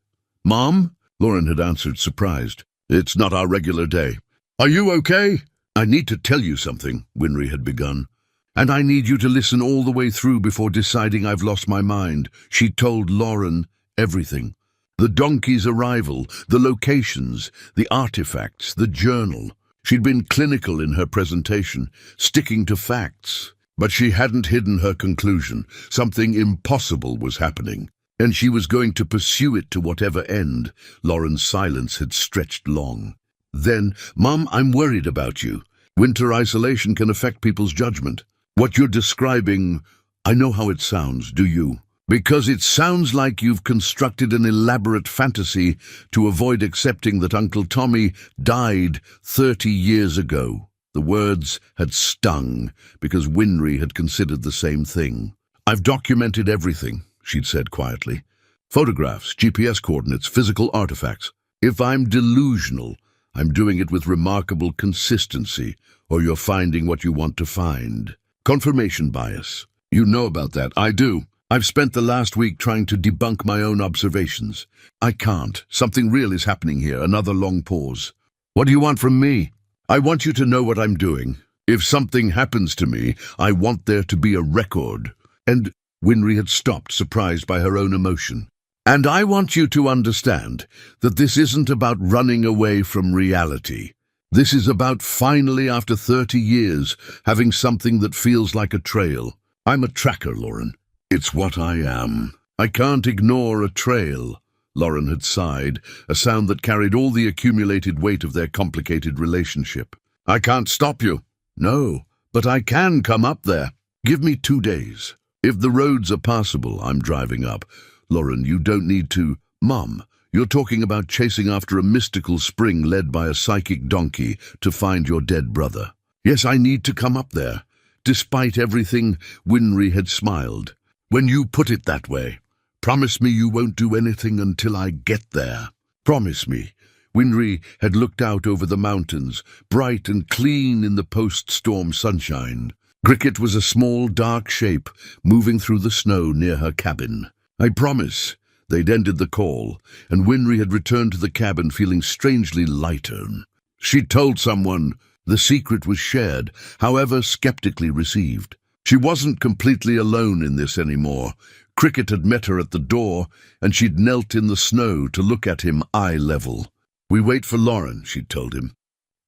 "Mom?" Lauren had answered, surprised. "It's not our regular day." "Are you okay?" "I need to tell you something," Winry had begun. "And I need you to listen all the way through before deciding I've lost my mind." She told Lauren everything. The donkey's arrival, the locations, the artifacts, the journal. She'd been clinical in her presentation, sticking to facts. But she hadn't hidden her conclusion. Something impossible was happening, and she was going to pursue it to whatever end. Lauren's silence had stretched long. Then, "Mom, I'm worried about you. Winter isolation can affect people's judgment. What you're describing, I know how it sounds, do you? Because it sounds like you've constructed an elaborate fantasy to avoid accepting that Uncle Tommy died 30 years ago." The words had stung, because Winry had considered the same thing. "I've documented everything," she'd said quietly. "Photographs, GPS coordinates, physical artifacts. If I'm delusional, I'm doing it with remarkable consistency, or you're finding what you want to find. Confirmation bias. You know about that. I do. I've spent the last week trying to debunk my own observations. I can't. Something real is happening here." Another long pause. "What do you want from me?" "I want you to know what I'm doing. If something happens to me, I want there to be a record." And Winry had stopped, surprised by her own emotion. "And I want you to understand that this isn't about running away from reality. This is about finally, after 30 years, having something that feels like a trail. I'm a tracker, Lauren. It's what I am. I can't ignore a trail." Lauren had sighed, a sound that carried all the accumulated weight of their complicated relationship. "I can't stop you." "No, but I can come up there. Give me 2 days. If the roads are passable, I'm driving up." "Lauren, you don't need to." "Mom, you're talking about chasing after a mystical spring led by a psychic donkey to find your dead brother." "Yes, I need to come up there." Despite everything, Winry had smiled. "When you put it that way, promise me you won't do anything until I get there." "Promise me." Winry had looked out over the mountains, bright and clean in the post-storm sunshine. Cricket was a small, dark shape moving through the snow near her cabin. "I promise." They'd ended the call, and Winry had returned to the cabin feeling strangely lighter. She'd told someone. The secret was shared, however skeptically received. She wasn't completely alone in this anymore. Cricket had met her at the door, and she'd knelt in the snow to look at him eye level. "We wait for Lauren," she'd told him.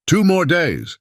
2 more days.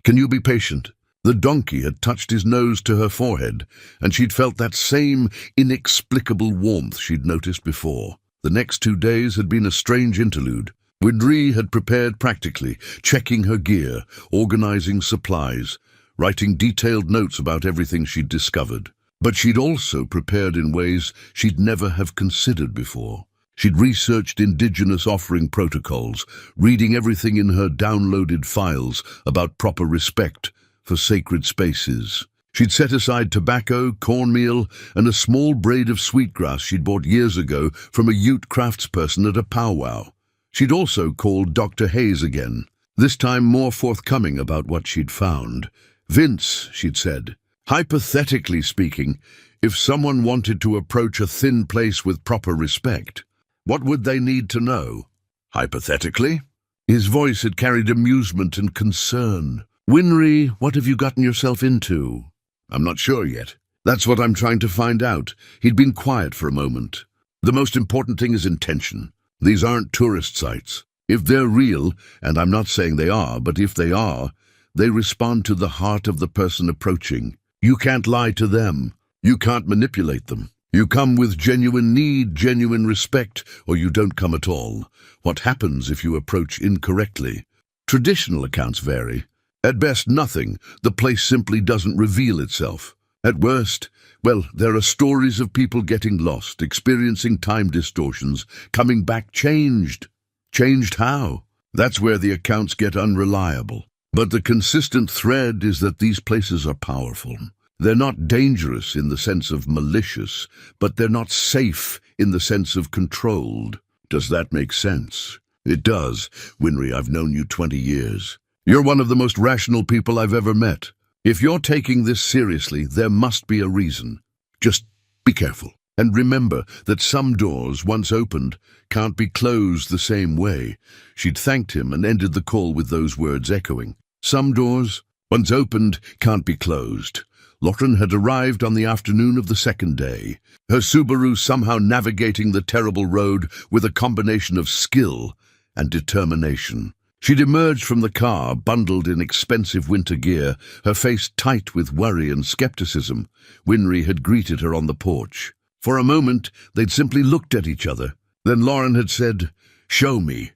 Can you be patient?" The donkey had touched his nose to her forehead, and she'd felt that same inexplicable warmth she'd noticed before. The next 2 days had been a strange interlude. Winry had prepared practically, checking her gear, organizing supplies, writing detailed notes about everything she'd discovered. But she'd also prepared in ways she'd never have considered before. She'd researched indigenous offering protocols, reading everything in her downloaded files about proper respect for sacred spaces. She'd set aside tobacco, cornmeal, and a small braid of sweetgrass she'd bought years ago from a Ute craftsperson at a powwow. She'd also called Dr. Hayes again, this time more forthcoming about what she'd found. "Vince," she'd said, "hypothetically speaking, if someone wanted to approach a thin place with proper respect, what would they need to know?" "Hypothetically?" His voice had carried amusement and concern. "Winry, what have you gotten yourself into?" "I'm not sure yet. That's what I'm trying to find out." He'd been quiet for a moment. "The most important thing is intention. These aren't tourist sites. If they're real, and I'm not saying they are, but if they are, they respond to the heart of the person approaching. You can't lie to them. You can't manipulate them. You come with genuine need, genuine respect, or you don't come at all. What happens if you approach incorrectly? Traditional accounts vary. At best, nothing. The place simply doesn't reveal itself. At worst, well, there are stories of people getting lost, experiencing time distortions, coming back changed. Changed how? That's where the accounts get unreliable. But the consistent thread is that these places are powerful. They're not dangerous in the sense of malicious, but they're not safe in the sense of controlled. Does that make sense? It does. Winry, I've known you 20 years. You're one of the most rational people I've ever met. If you're taking this seriously, there must be a reason. Just be careful. And remember that some doors, once opened, can't be closed the same way. She'd thanked him and ended the call with those words echoing. Some doors, once opened, can't be closed. Lauren had arrived on the afternoon of the second day, her Subaru somehow navigating the terrible road with a combination of skill and determination. She'd emerged from the car, bundled in expensive winter gear, her face tight with worry and skepticism. Winry had greeted her on the porch. For a moment, they'd simply looked at each other. Then Lauren had said, "Show me."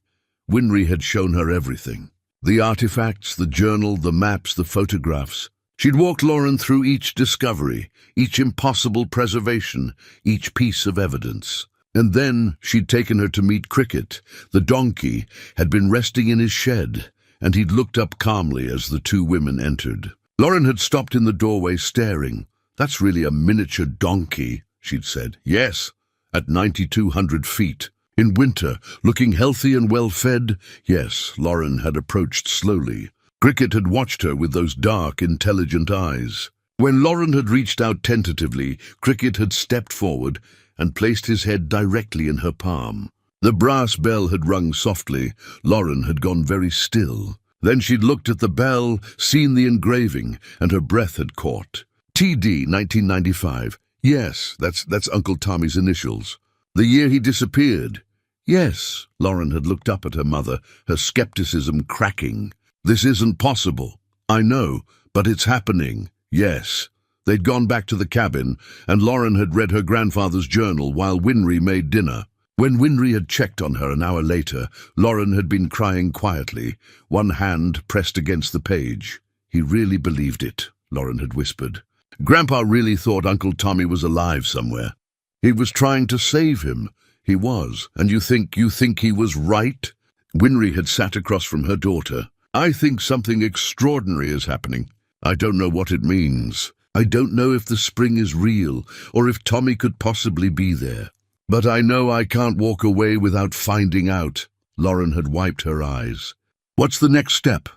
Winry had shown her everything. The artifacts, the journal, the maps, the photographs. She'd walked Lauren through each discovery, each impossible preservation, each piece of evidence. And then she'd taken her to meet Cricket. The donkey had been resting in his shed, and he'd looked up calmly as the two women entered. Lauren had stopped in the doorway staring. "That's really a miniature donkey," she'd said. "Yes, at 9,200 feet. In winter, looking healthy and well-fed." Yes, Lauren had approached slowly. Cricket had watched her with those dark, intelligent eyes. When Lauren had reached out tentatively, Cricket had stepped forward and placed his head directly in her palm. The brass bell had rung softly. Lauren had gone very still. Then she'd looked at the bell, seen the engraving, and her breath had caught. TD 1995. Yes, that's Uncle Tommy's initials. The year he disappeared. Yes, Lauren had looked up at her mother, her skepticism cracking. "This isn't possible." "I know, but it's happening." "Yes." They'd gone back to the cabin, and Lauren had read her grandfather's journal while Winry made dinner. When Winry had checked on her an hour later, Lauren had been crying quietly, one hand pressed against the page. "He really believed it," Lauren had whispered. "Grandpa really thought Uncle Tommy was alive somewhere. He was trying to save him." "He was. And you think he was right?" Winry had sat across from her daughter. "I think something extraordinary is happening. I don't know what it means. I don't know if the spring is real, or if Tommy could possibly be there. But I know I can't walk away without finding out." Lauren had wiped her eyes. "What's the next step?"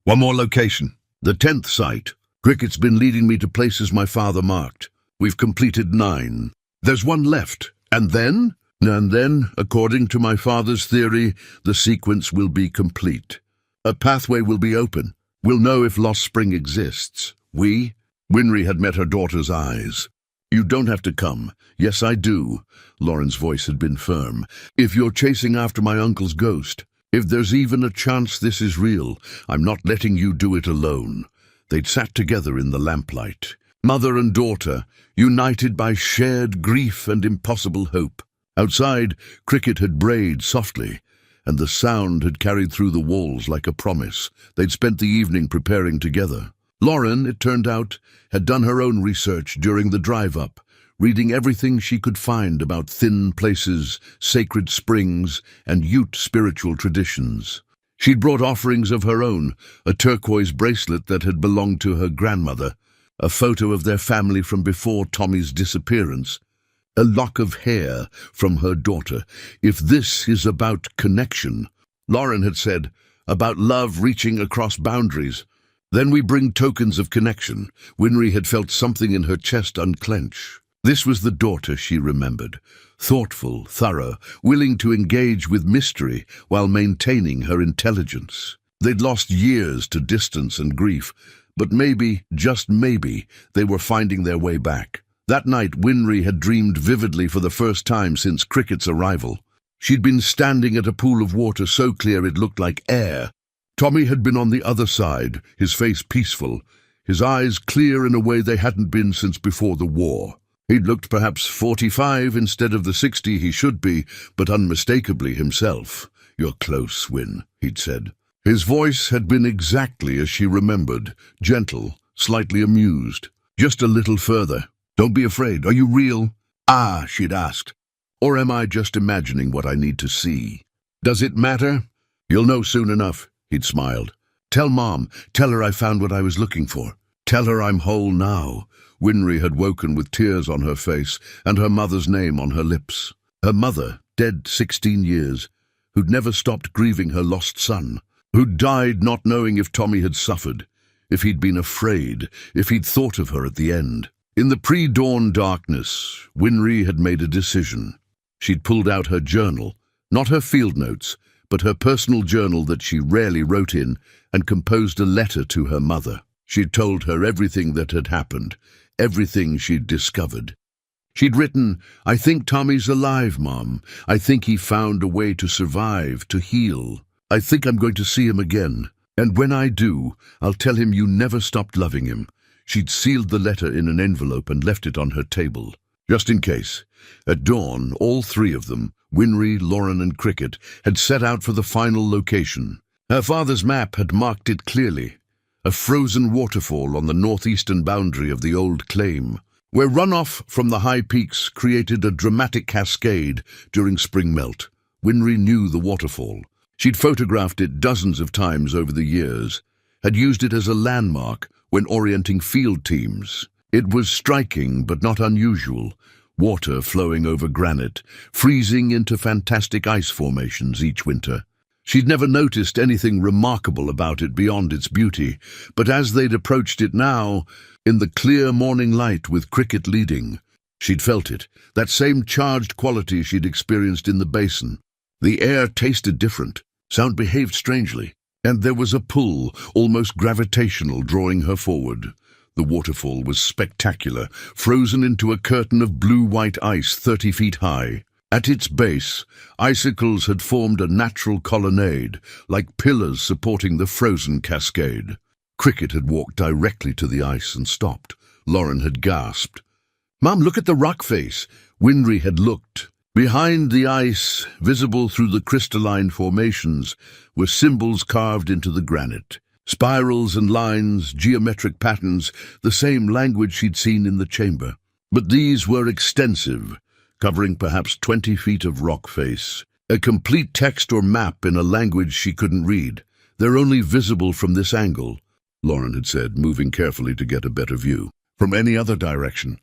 "One more location. The 10th site. Cricket's been leading me to places my father marked. We've completed 9. There's one left. And then? And then, according to my father's theory, the sequence will be complete. A pathway will be open. We'll know if Lost Spring exists. We?" Winry had met her daughter's eyes. "You don't have to come." "Yes, I do." Lauren's voice had been firm. "If you're chasing after my uncle's ghost, if there's even a chance this is real, I'm not letting you do it alone." They'd sat together in the lamplight, mother and daughter, united by shared grief and impossible hope. Outside, Cricket had brayed softly, and the sound had carried through the walls like a promise. They'd spent the evening preparing together. Lauren, it turned out, had done her own research during the drive-up, reading everything she could find about thin places, sacred springs, and Ute spiritual traditions. She'd brought offerings of her own, a turquoise bracelet that had belonged to her grandmother, a photo of their family from before Tommy's disappearance, a lock of hair from her daughter. "If this is about connection," Lauren had said, "about love reaching across boundaries, then we bring tokens of connection." Winry had felt something in her chest unclench. This was the daughter she remembered, thoughtful, thorough, willing to engage with mystery while maintaining her intelligence. They'd lost years to distance and grief, but maybe, just maybe, they were finding their way back. That night, Winry had dreamed vividly for the first time since Cricket's arrival. She'd been standing at a pool of water so clear it looked like air. Tommy had been on the other side, his face peaceful, his eyes clear in a way they hadn't been since before the war. He'd looked perhaps 45 instead of the 60 he should be, but unmistakably himself. "You're close, Win," he'd said. His voice had been exactly as she remembered, gentle, slightly amused. "Just a little further. Don't be afraid. Are you real?" "Ah," she'd asked. "Or am I just imagining what I need to see?" "Does it matter?" "You'll know soon enough," he'd smiled. "Tell Mom. Tell her I found what I was looking for. Tell her I'm whole now." Winry had woken with tears on her face and her mother's name on her lips. Her mother, dead 16 years, who'd never stopped grieving her lost son, who'd died not knowing if Tommy had suffered, if he'd been afraid, if he'd thought of her at the end. In the pre-dawn darkness, Winry had made a decision. She'd pulled out her journal, not her field notes, but her personal journal that she rarely wrote in, and composed a letter to her mother. She'd told her everything that had happened, everything she'd discovered. She'd written, "I think Tommy's alive, Mom. I think he found a way to survive, to heal. I think I'm going to see him again. And when I do, I'll tell him you never stopped loving him." She'd sealed the letter in an envelope and left it on her table, just in case. At dawn, all three of them, Winry, Lauren and Cricket, had set out for the final location. Her father's map had marked it clearly. A frozen waterfall on the northeastern boundary of the old claim, where runoff from the high peaks created a dramatic cascade during spring melt. Winry knew the waterfall. She'd photographed it dozens of times over the years, had used it as a landmark when orienting field teams. It was striking but not unusual, water flowing over granite, freezing into fantastic ice formations each winter. She'd never noticed anything remarkable about it beyond its beauty, but as they'd approached it now, in the clear morning light with Cricket leading, she'd felt it, that same charged quality she'd experienced in the basin. The air tasted different, sound behaved strangely, and there was a pull, almost gravitational, drawing her forward. The waterfall was spectacular, frozen into a curtain of blue-white ice 30 feet high. At its base, icicles had formed a natural colonnade, like pillars supporting the frozen cascade. Cricket had walked directly to the ice and stopped. Lauren had gasped. "Mom, look at the rock face." Winry had looked. Behind the ice, visible through the crystalline formations, were symbols carved into the granite. Spirals and lines, geometric patterns, the same language she'd seen in the chamber. But these were extensive, covering perhaps 20 feet of rock face. A complete text or map in a language she couldn't read. "They're only visible from this angle," Lauren had said, moving carefully to get a better view. "From any other direction,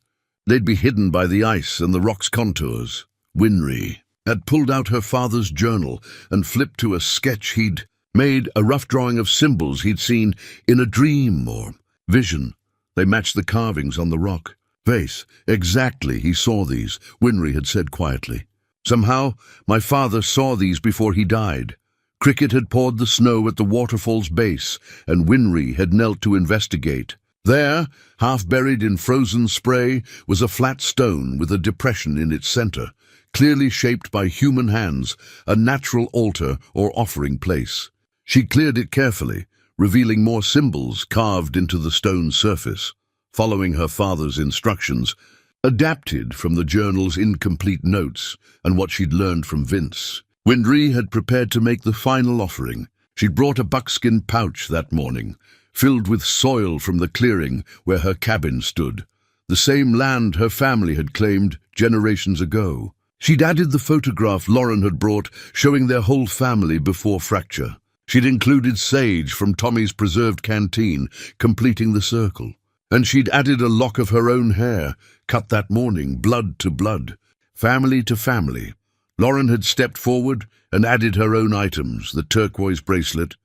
they'd be hidden by the ice and the rock's contours." Winry had pulled out her father's journal and flipped to a sketch he'd made, a rough drawing of symbols he'd seen in a dream or vision. They matched the carvings on the rock face. "Exactly, he saw these," Winry had said quietly. "Somehow, my father saw these before he died." Cricket had poured the snow at the waterfall's base, and Winry had knelt to investigate. There, half buried in frozen spray, was a flat stone with a depression in its center, clearly shaped by human hands, a natural altar or offering place. She cleared it carefully, revealing more symbols carved into the stone's surface. Following her father's instructions, adapted from the journal's incomplete notes and what she'd learned from Vince, Winry had prepared to make the final offering. She'd brought a buckskin pouch that morning, filled with soil from the clearing where her cabin stood, the same land her family had claimed generations ago. She'd added the photograph Lauren had brought, showing their whole family before fracture. She'd included sage from Tommy's preserved canteen, completing the circle. And she'd added a lock of her own hair, cut that morning, blood to blood, family to family. Lauren had stepped forward and added her own items, the turquoise bracelet,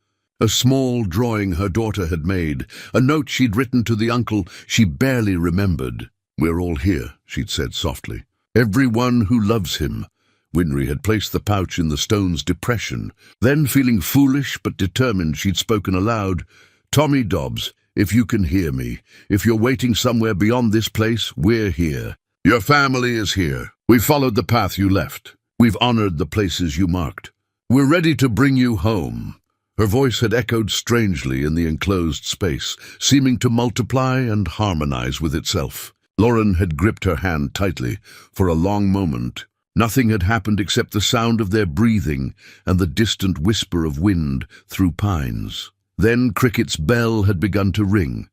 a small drawing her daughter had made, a note she'd written to the uncle she barely remembered. "We're all here," she'd said softly. "Everyone who loves him." Winry had placed the pouch in the stone's depression. Then, feeling foolish but determined, she'd spoken aloud. "Tommy Dobbs, if you can hear me, if you're waiting somewhere beyond this place, we're here. Your family is here. We've followed the path you left. We've honored the places you marked. We're ready to bring you home." Her voice had echoed strangely in the enclosed space, seeming to multiply and harmonize with itself. Lauren had gripped her hand tightly. For a long moment, nothing had happened except the sound of their breathing and the distant whisper of wind through pines. Then Cricket's bell had begun to ring.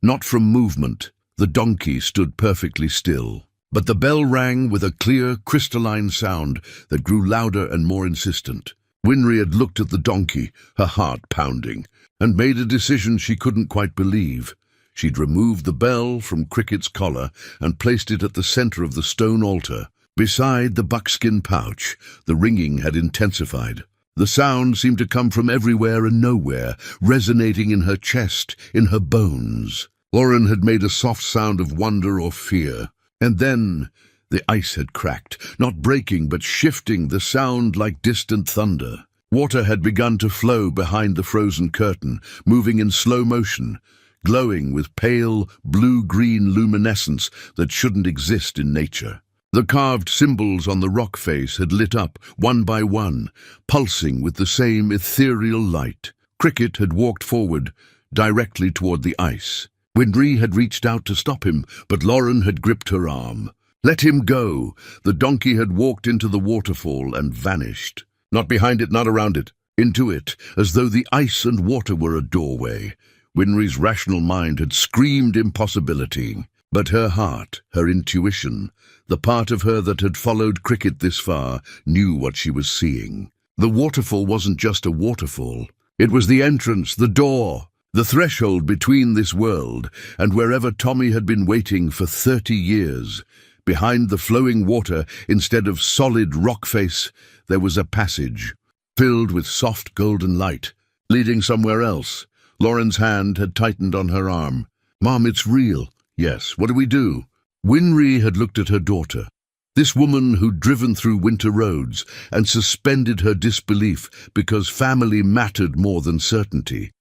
Not from movement, the donkey stood perfectly still. But the bell rang with a clear, crystalline sound that grew louder and more insistent. Winry had looked at the donkey, her heart pounding, and made a decision she couldn't quite believe. She'd removed the bell from Cricket's collar and placed it at the center of the stone altar. Beside the buckskin pouch, the ringing had intensified. The sound seemed to come from everywhere and nowhere, resonating in her chest, in her bones. Lauren had made a soft sound of wonder or fear. And then the ice had cracked, not breaking but shifting, the sound like distant thunder. Water had begun to flow behind the frozen curtain, moving in slow motion, glowing with pale, blue-green luminescence that shouldn't exist in nature. The carved symbols on the rock face had lit up, one by one, pulsing with the same ethereal light. Cricket had walked forward, directly toward the ice. Winry had reached out to stop him, but Lauren had gripped her arm. "Let him go!" The donkey had walked into the waterfall and vanished. Not behind it, not around it. Into it, as though the ice and water were a doorway. Winry's rational mind had screamed impossibility. But her heart, her intuition, the part of her that had followed Cricket this far, knew what she was seeing. The waterfall wasn't just a waterfall. It was the entrance, the door. The threshold between this world and wherever Tommy had been waiting for 30 years. Behind the flowing water, instead of solid rock face, there was a passage, filled with soft golden light, leading somewhere else. Lauren's hand had tightened on her arm. "Mom, it's real." "Yes, what do we do?" Winry had looked at her daughter. This woman who'd driven through winter roads and suspended her disbelief because family mattered more than certainty.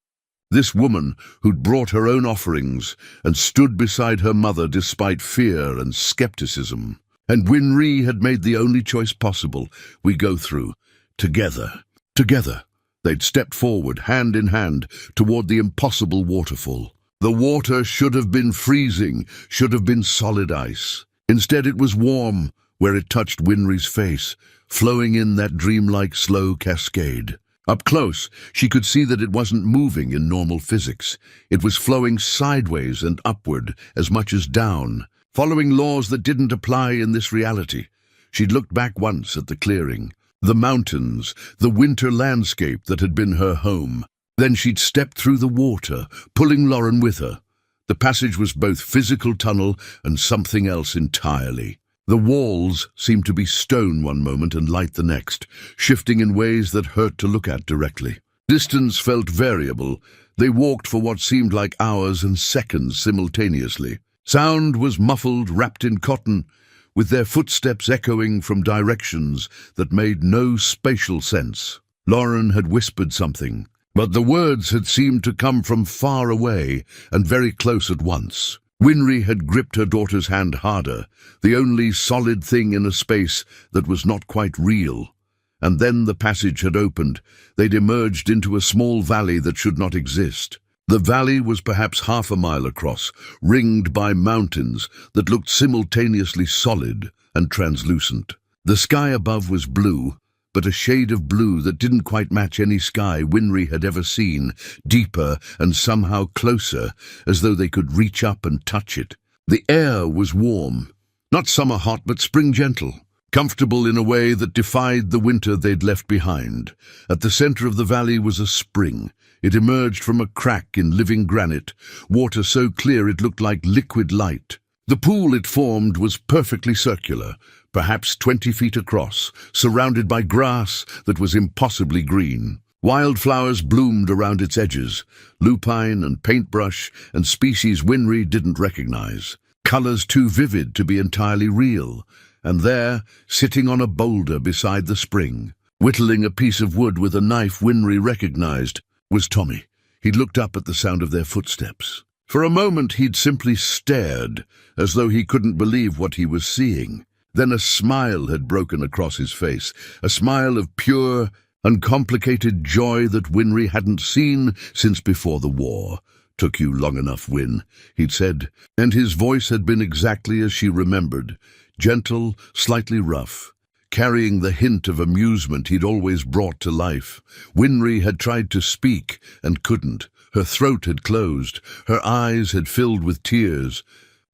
This woman who'd brought her own offerings and stood beside her mother despite fear and skepticism. And Winry had made the only choice possible. We go through. Together. Together. They'd stepped forward, hand in hand, toward the impossible waterfall. The water should have been freezing, should have been solid ice. Instead it was warm, where it touched Winry's face, flowing in that dreamlike slow cascade. Up close, she could see that it wasn't moving in normal physics. It was flowing sideways and upward, as much as down, following laws that didn't apply in this reality. She'd looked back once at the clearing, the mountains, the winter landscape that had been her home. Then she'd stepped through the water, pulling Lauren with her. The passage was both physical tunnel and something else entirely. The walls seemed to be stone one moment and light the next, shifting in ways that hurt to look at directly. Distance felt variable. They walked for what seemed like hours and seconds simultaneously. Sound was muffled, wrapped in cotton, with their footsteps echoing from directions that made no spatial sense. Lauren had whispered something, but the words had seemed to come from far away and very close at once. Winry had gripped her daughter's hand harder, the only solid thing in a space that was not quite real. And then the passage had opened. They'd emerged into a small valley that should not exist. The valley was perhaps half a mile across, ringed by mountains that looked simultaneously solid and translucent. The sky above was blue, but a shade of blue that didn't quite match any sky Winry had ever seen, deeper and somehow closer, as though they could reach up and touch it. The air was warm, not summer hot but spring gentle, comfortable in a way that defied the winter they'd left behind. At the center of the valley was a spring. It emerged from a crack in living granite, water so clear it looked like liquid light. The pool it formed was perfectly circular, perhaps 20 feet across, surrounded by grass that was impossibly green. Wildflowers bloomed around its edges, lupine and paintbrush and species Winry didn't recognize. colors too vivid to be entirely real. And there, sitting on a boulder beside the spring, whittling a piece of wood with a knife Winry recognized, was Tommy. He'd looked up at the sound of their footsteps. For a moment he'd simply stared, as though he couldn't believe what he was seeing. Then a smile had broken across his face, a smile of pure, uncomplicated joy that Winry hadn't seen since before the war. "Took you long enough, Win," he'd said, and his voice had been exactly as she remembered, gentle, slightly rough, carrying the hint of amusement he'd always brought to life. Winry had tried to speak and couldn't. Her throat had closed, her eyes had filled with tears,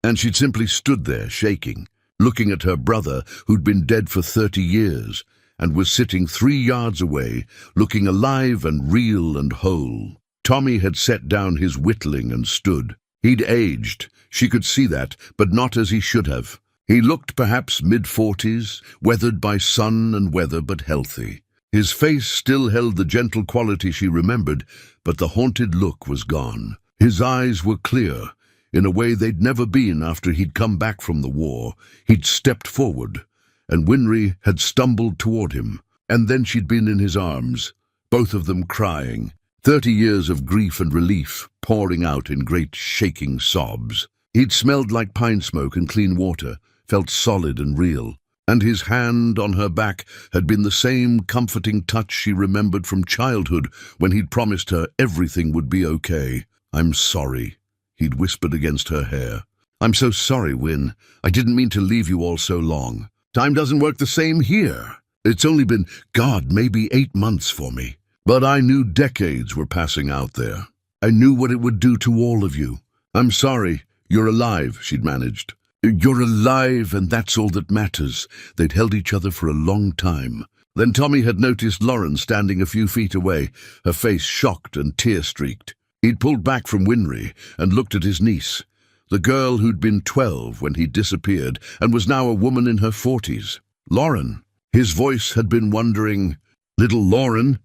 and she'd simply stood there, shaking, looking at her brother, who'd been dead for 30 years, and was sitting 3 yards away, looking alive and real and whole. Tommy had set down his whittling and stood. He'd aged, she could see that, but not as he should have. He looked perhaps mid-40s, weathered by sun and weather, but healthy. His face still held the gentle quality she remembered, but the haunted look was gone. His eyes were clear, in a way they'd never been after he'd come back from the war. He'd stepped forward, and Winry had stumbled toward him, and then she'd been in his arms, both of them crying, 30 years of grief and relief pouring out in great shaking sobs. He'd smelled like pine smoke and clean water, felt solid and real, and his hand on her back had been the same comforting touch she remembered from childhood when he'd promised her everything would be okay. "I'm sorry," he'd whispered against her hair. "I'm so sorry, Win. I didn't mean to leave you all so long. Time doesn't work the same here. It's only been, God, maybe 8 months for me. But I knew decades were passing out there. I knew what it would do to all of you. I'm sorry. You're alive," she'd managed. "You're alive, and that's all that matters." They'd held each other for a long time. Then Tommy had noticed Lauren standing a few feet away, her face shocked and tear-streaked. He'd pulled back from Winry and looked at his niece, the girl who'd been 12 when he disappeared and was now a woman in her 40s. "Lauren." His voice had been wondering. "Little Lauren?"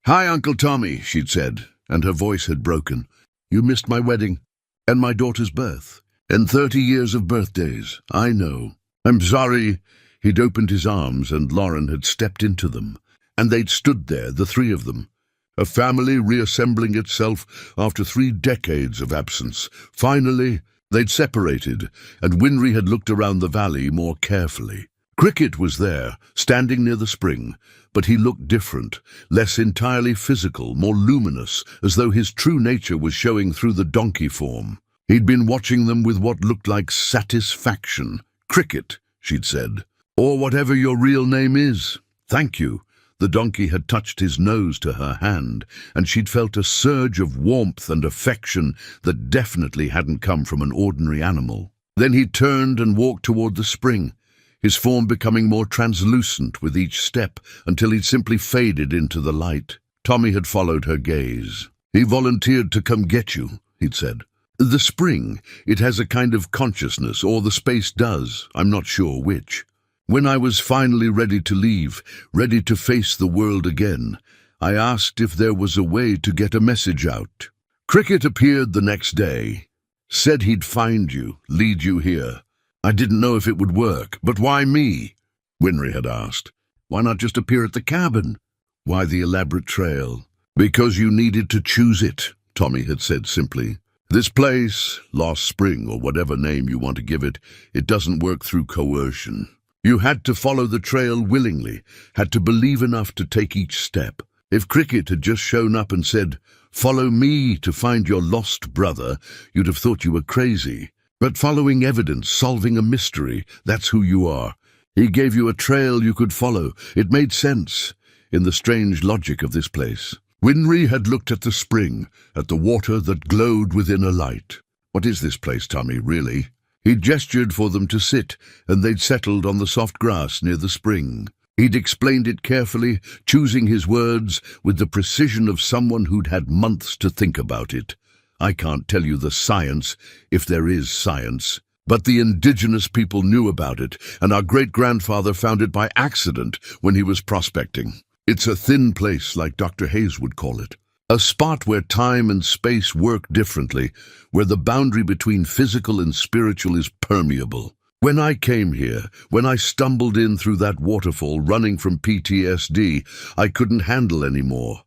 "Hi, Uncle Tommy," she'd said, and her voice had broken. "You missed my wedding and my daughter's birth. And 30 years of birthdays, I know. I'm sorry." He'd opened his arms, and Lauren had stepped into them. And they'd stood there, the 3 of them, a family reassembling itself after 3 decades of absence. Finally, they'd separated, and Winry had looked around the valley more carefully. Cricket was there, standing near the spring, but he looked different, less entirely physical, more luminous, as though his true nature was showing through the donkey form. He'd been watching them with what looked like satisfaction. "Cricket," she'd said, "or whatever your real name is. Thank you." The donkey had touched his nose to her hand, and she'd felt a surge of warmth and affection that definitely hadn't come from an ordinary animal. Then he turned and walked toward the spring, his form becoming more translucent with each step until he'd simply faded into the light. Tommy had followed her gaze. "He volunteered to come get you," he'd said. "The spring, it has a kind of consciousness, or the space does, I'm not sure which. When I was finally ready to leave, ready to face the world again, I asked if there was a way to get a message out. Cricket appeared the next day, said he'd find you, lead you here. I didn't know if it would work, but why me?" Winry had asked. "Why not just appear at the cabin? Why the elaborate trail?" "Because you needed to choose it," Tommy had said simply. "This place, Lost Spring, or whatever name you want to give it, it doesn't work through coercion. You had to follow the trail willingly, had to believe enough to take each step. If Cricket had just shown up and said, 'Follow me to find your lost brother,' you'd have thought you were crazy. But following evidence, solving a mystery, that's who you are. He gave you a trail you could follow. It made sense in the strange logic of this place." Winry had looked at the spring, at the water that glowed within a light. "What is this place, Tommy, really?" He'd gestured for them to sit, and they'd settled on the soft grass near the spring. He'd explained it carefully, choosing his words with the precision of someone who'd had months to think about it. "I can't tell you the science, if there is science, but the indigenous people knew about it, and our great-grandfather found it by accident when he was prospecting. It's a thin place, like Dr. Hayes would call it. A spot where time and space work differently, where the boundary between physical and spiritual is permeable. When I came here, when I stumbled in through that waterfall running from PTSD, I couldn't handle anymore.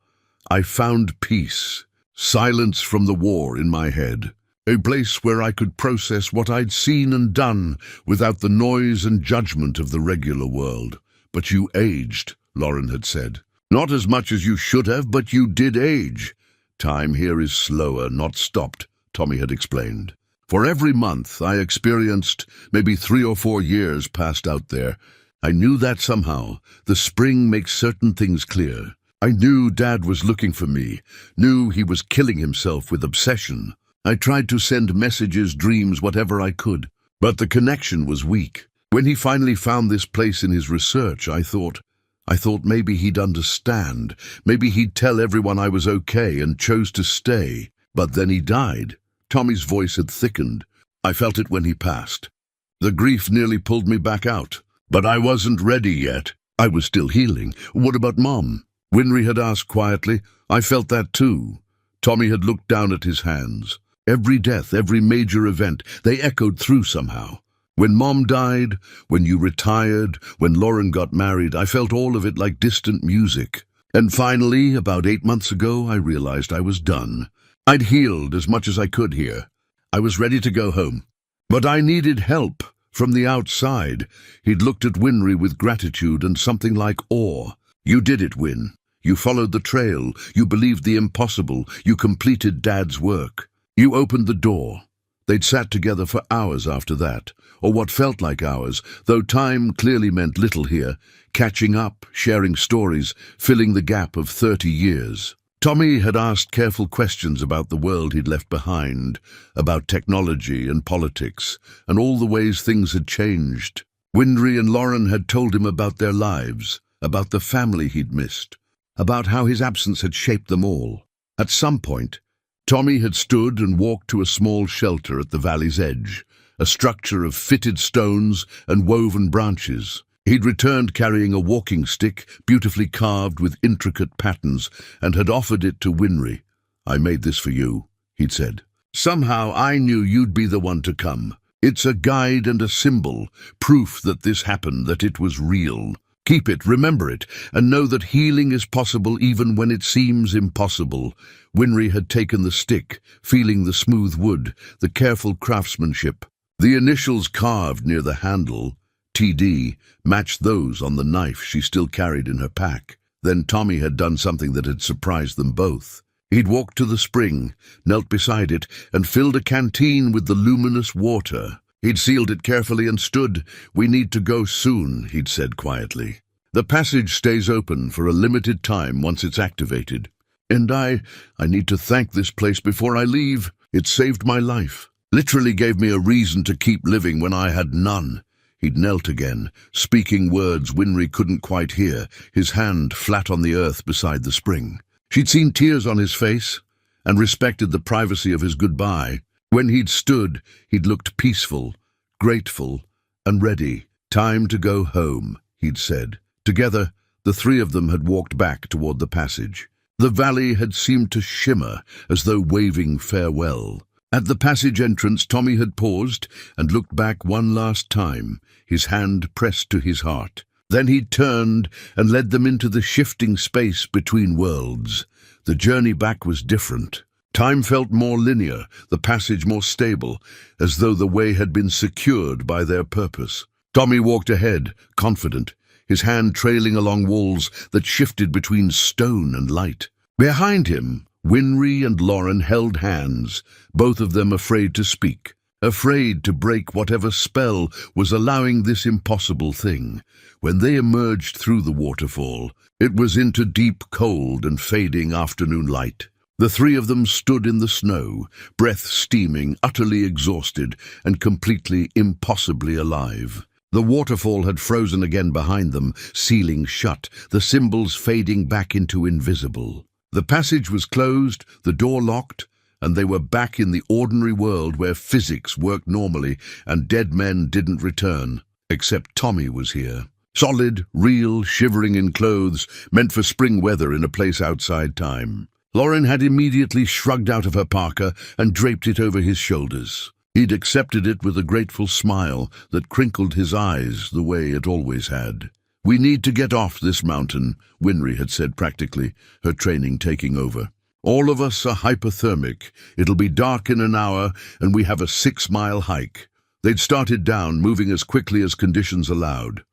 I found peace, silence from the war in my head. A place where I could process what I'd seen and done without the noise and judgment of the regular world. But you aged, Lauren had said. Not as much as you should have, but you did age. Time here is slower, not stopped, Tommy had explained. For every month I experienced maybe 3 or 4 years passed out there. I knew that somehow. The spring makes certain things clear. I knew Dad was looking for me, knew he was killing himself with obsession. I tried to send messages, dreams, whatever I could, but the connection was weak. When he finally found this place in his research, I thought maybe he'd understand. Maybe he'd tell everyone I was okay and chose to stay. But then he died. Tommy's voice had thickened. I felt it when he passed. The grief nearly pulled me back out. But I wasn't ready yet. I was still healing. What about Mom? Winry had asked quietly. I felt that too. Tommy had looked down at his hands. Every death, every major event, they echoed through somehow. When Mom died, when you retired, when Lauren got married, I felt all of it like distant music. And finally, about 8 months ago, I realized I was done. I'd healed as much as I could here. I was ready to go home. But I needed help from the outside. He'd looked at Winry with gratitude and something like awe. You did it, Win. You followed the trail. You believed the impossible. You completed Dad's work. You opened the door. They'd sat together for hours after that, or what felt like hours, though time clearly meant little here, catching up, sharing stories, filling the gap of 30 years. Tommy had asked careful questions about the world he'd left behind, about technology and politics, and all the ways things had changed. Winry and Lauren had told him about their lives, about the family he'd missed, about how his absence had shaped them all. At some point, Tommy had stood and walked to a small shelter at the valley's edge, a structure of fitted stones and woven branches. He'd returned carrying a walking stick, beautifully carved with intricate patterns, and had offered it to Winry. I made this for you, he'd said. Somehow I knew you'd be the one to come. It's a guide and a symbol, proof that this happened, that it was real. Keep it, remember it, and know that healing is possible even when it seems impossible. Winry had taken the stick, feeling the smooth wood, the careful craftsmanship. The initials carved near the handle, TD, matched those on the knife she still carried in her pack. Then Tommy had done something that had surprised them both. He'd walked to the spring, knelt beside it, and filled a canteen with the luminous water. He'd sealed it carefully and stood. We need to go soon, he'd said quietly. The passage stays open for a limited time once it's activated. And I need to thank this place before I leave. It saved my life. Literally gave me a reason to keep living when I had none. He'd knelt again, speaking words Winry couldn't quite hear, his hand flat on the earth beside the spring. She'd seen tears on his face and respected the privacy of his goodbye. When he'd stood, he'd looked peaceful, grateful, and ready. Time to go home, he'd said. Together, the three of them had walked back toward the passage. The valley had seemed to shimmer, as though waving farewell. At the passage entrance, Tommy had paused and looked back one last time, his hand pressed to his heart. Then he turned and led them into the shifting space between worlds. The journey back was different. Time felt more linear, the passage more stable, as though the way had been secured by their purpose. Tommy walked ahead, confident, his hand trailing along walls that shifted between stone and light. Behind him, Winry and Lauren held hands, both of them afraid to speak, afraid to break whatever spell was allowing this impossible thing. When they emerged through the waterfall, it was into deep, cold and fading afternoon light. The three of them stood in the snow, breath steaming, utterly exhausted, and completely, impossibly alive. The waterfall had frozen again behind them, sealing shut, the symbols fading back into invisible. The passage was closed, the door locked, and they were back in the ordinary world where physics worked normally and dead men didn't return. Except Tommy was here. Solid, real, shivering in clothes, meant for spring weather in a place outside time. Lauren had immediately shrugged out of her parka and draped it over his shoulders. He'd accepted it with a grateful smile that crinkled his eyes the way it always had. "We need to get off this mountain," Winry had said practically, her training taking over. "All of us are hypothermic. It'll be dark in an hour, and we have a 6-mile hike." They'd started down, moving as quickly as conditions allowed.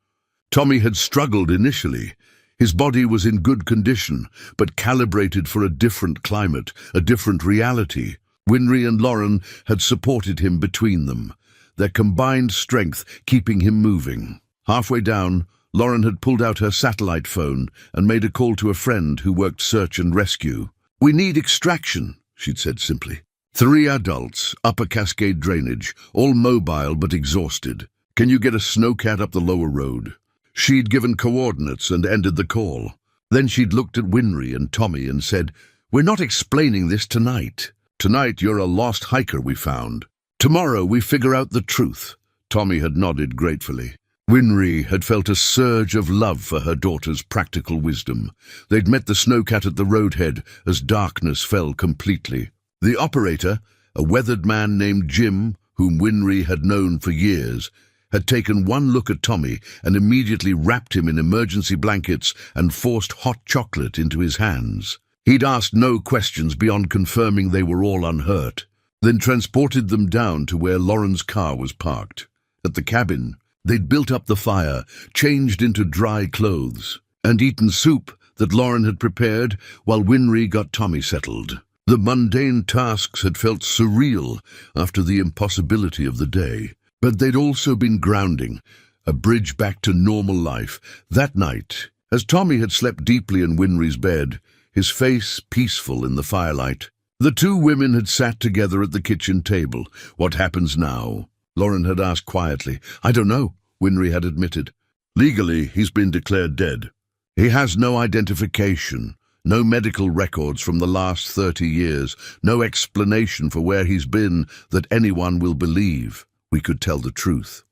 Tommy had struggled initially. His body was in good condition, but calibrated for a different climate, a different reality. Winry and Lauren had supported him between them, their combined strength keeping him moving. Halfway down, Lauren had pulled out her satellite phone and made a call to a friend who worked search and rescue. "We need extraction," she'd said simply. 3 adults, upper Cascade drainage, all mobile but exhausted. "Can you get a snowcat up the lower road?" She'd given coordinates and ended the call. Then she'd looked at Winry and Tommy and said, "We're not explaining this tonight. Tonight you're a lost hiker we found. Tomorrow we figure out the truth." Tommy had nodded gratefully. Winry had felt a surge of love for her daughter's practical wisdom. They'd met the snowcat at the roadhead as darkness fell completely. The operator, a weathered man named Jim, whom Winry had known for years, had taken one look at Tommy and immediately wrapped him in emergency blankets and forced hot chocolate into his hands. He'd asked no questions beyond confirming they were all unhurt, then transported them down to where Lauren's car was parked. At the cabin, they'd built up the fire, changed into dry clothes, and eaten soup that Lauren had prepared while Winry got Tommy settled. The mundane tasks had felt surreal after the impossibility of the day, but they'd also been grounding, a bridge back to normal life. That night, as Tommy had slept deeply in Winry's bed, his face peaceful in the firelight, the two women had sat together at the kitchen table. "What happens now?" Lauren had asked quietly. "I don't know," Winry had admitted. "Legally, he's been declared dead. He has no identification, no medical records from the last 30 years, no explanation for where he's been that anyone will believe. We could tell the truth.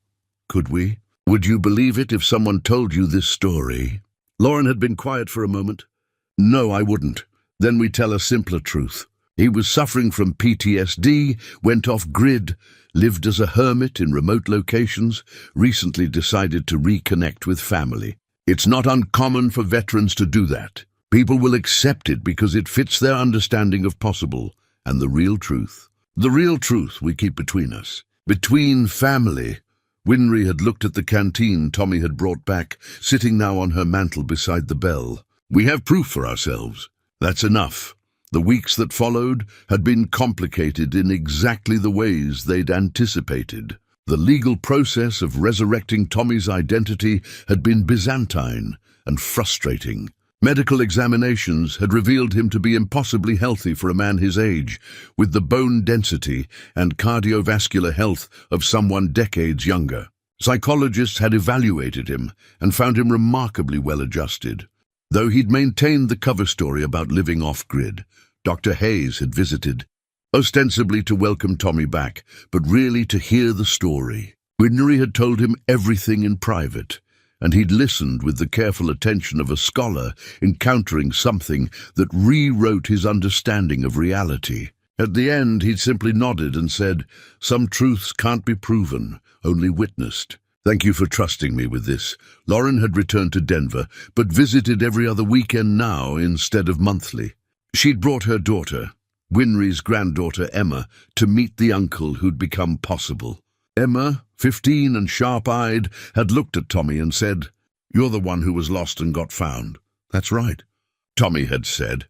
Could we? Would you believe it if someone told you this story?" Lauren had been quiet for a moment. "No, I wouldn't. Then we tell a simpler truth. He was suffering from PTSD, went off-grid, lived as a hermit in remote locations, recently decided to reconnect with family. It's not uncommon for veterans to do that. People will accept it because it fits their understanding of possible. And the real truth we keep between us. Between family." Winry had looked at the canteen Tommy had brought back, sitting now on her mantel beside the bell. "We have proof for ourselves. That's enough." The weeks that followed had been complicated in exactly the ways they'd anticipated. The legal process of resurrecting Tommy's identity had been Byzantine and frustrating. Medical examinations had revealed him to be impossibly healthy for a man his age, with the bone density and cardiovascular health of someone decades younger. Psychologists had evaluated him and found him remarkably well-adjusted. Though he'd maintained the cover story about living off-grid, Dr. Hayes had visited, ostensibly to welcome Tommy back, but really to hear the story. Winry had told him everything in private, and he'd listened with the careful attention of a scholar encountering something that rewrote his understanding of reality. At the end, he'd simply nodded and said, "Some truths can't be proven, only witnessed. Thank you for trusting me with this." Lauren had returned to Denver, but visited every other weekend now instead of monthly. She'd brought her daughter, Winry's granddaughter Emma, to meet the uncle who'd become possible. Emma, 15 and sharp-eyed, had looked at Tommy and said, "You're the one who was lost and got found." "That's right," Tommy had said.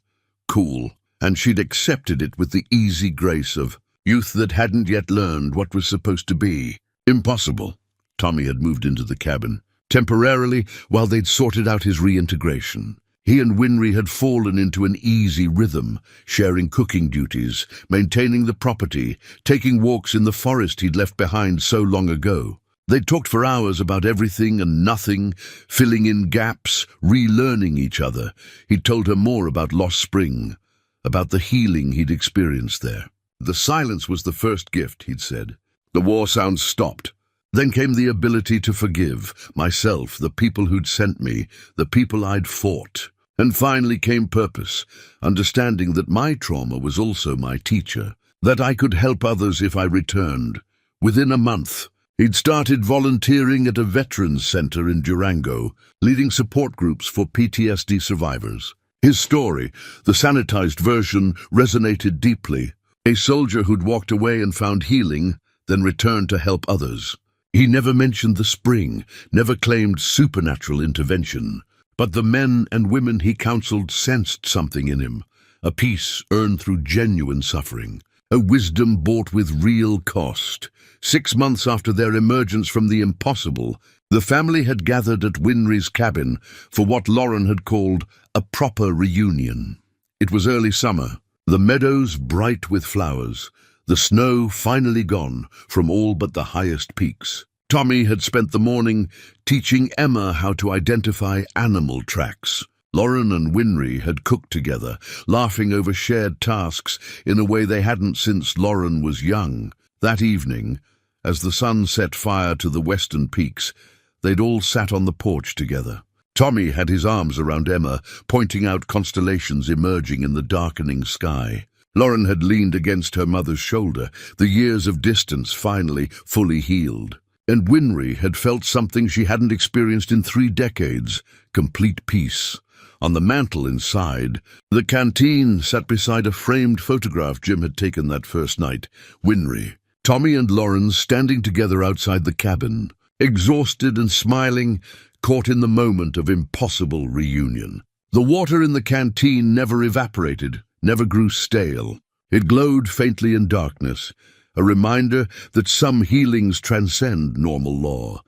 Cool. And she'd accepted it with the easy grace of youth that hadn't yet learned what was supposed to be. Impossible. Tommy had moved into the cabin, temporarily while they'd sorted out his reintegration. He and Winry had fallen into an easy rhythm, sharing cooking duties, maintaining the property, taking walks in the forest he'd left behind so long ago. They'd talked for hours about everything and nothing, filling in gaps, relearning each other. He'd told her more about Lost Spring, about the healing he'd experienced there. The silence was the first gift, he'd said. The war sounds stopped. Then came the ability to forgive myself, the people who'd sent me, the people I'd fought. And finally came purpose, understanding that my trauma was also my teacher, that I could help others if I returned. Within a month, he'd started volunteering at a veterans center in Durango, leading support groups for PTSD survivors. His story, the sanitized version, resonated deeply. A soldier who'd walked away and found healing, then returned to help others. He never mentioned the spring, never claimed supernatural intervention. But the men and women he counseled sensed something in him, a peace earned through genuine suffering, a wisdom bought with real cost. 6 months after their emergence from the impossible, the family had gathered at Winry's cabin for what Lauren had called a proper reunion. It was early summer, the meadows bright with flowers, the snow finally gone from all but the highest peaks. Tommy had spent the morning teaching Emma how to identify animal tracks. Lauren and Winry had cooked together, laughing over shared tasks in a way they hadn't since Lauren was young. That evening, as the sun set fire to the western peaks, they'd all sat on the porch together. Tommy had his arms around Emma, pointing out constellations emerging in the darkening sky. Lauren had leaned against her mother's shoulder, the years of distance finally fully healed. And Winry had felt something she hadn't experienced in 3 decades, complete peace. On the mantel inside, the canteen sat beside a framed photograph Jim had taken that first night. Winry, Tommy and Lauren standing together outside the cabin, exhausted and smiling, caught in the moment of impossible reunion. The water in the canteen never evaporated, never grew stale. It glowed faintly in darkness, a reminder that some healings transcend normal law.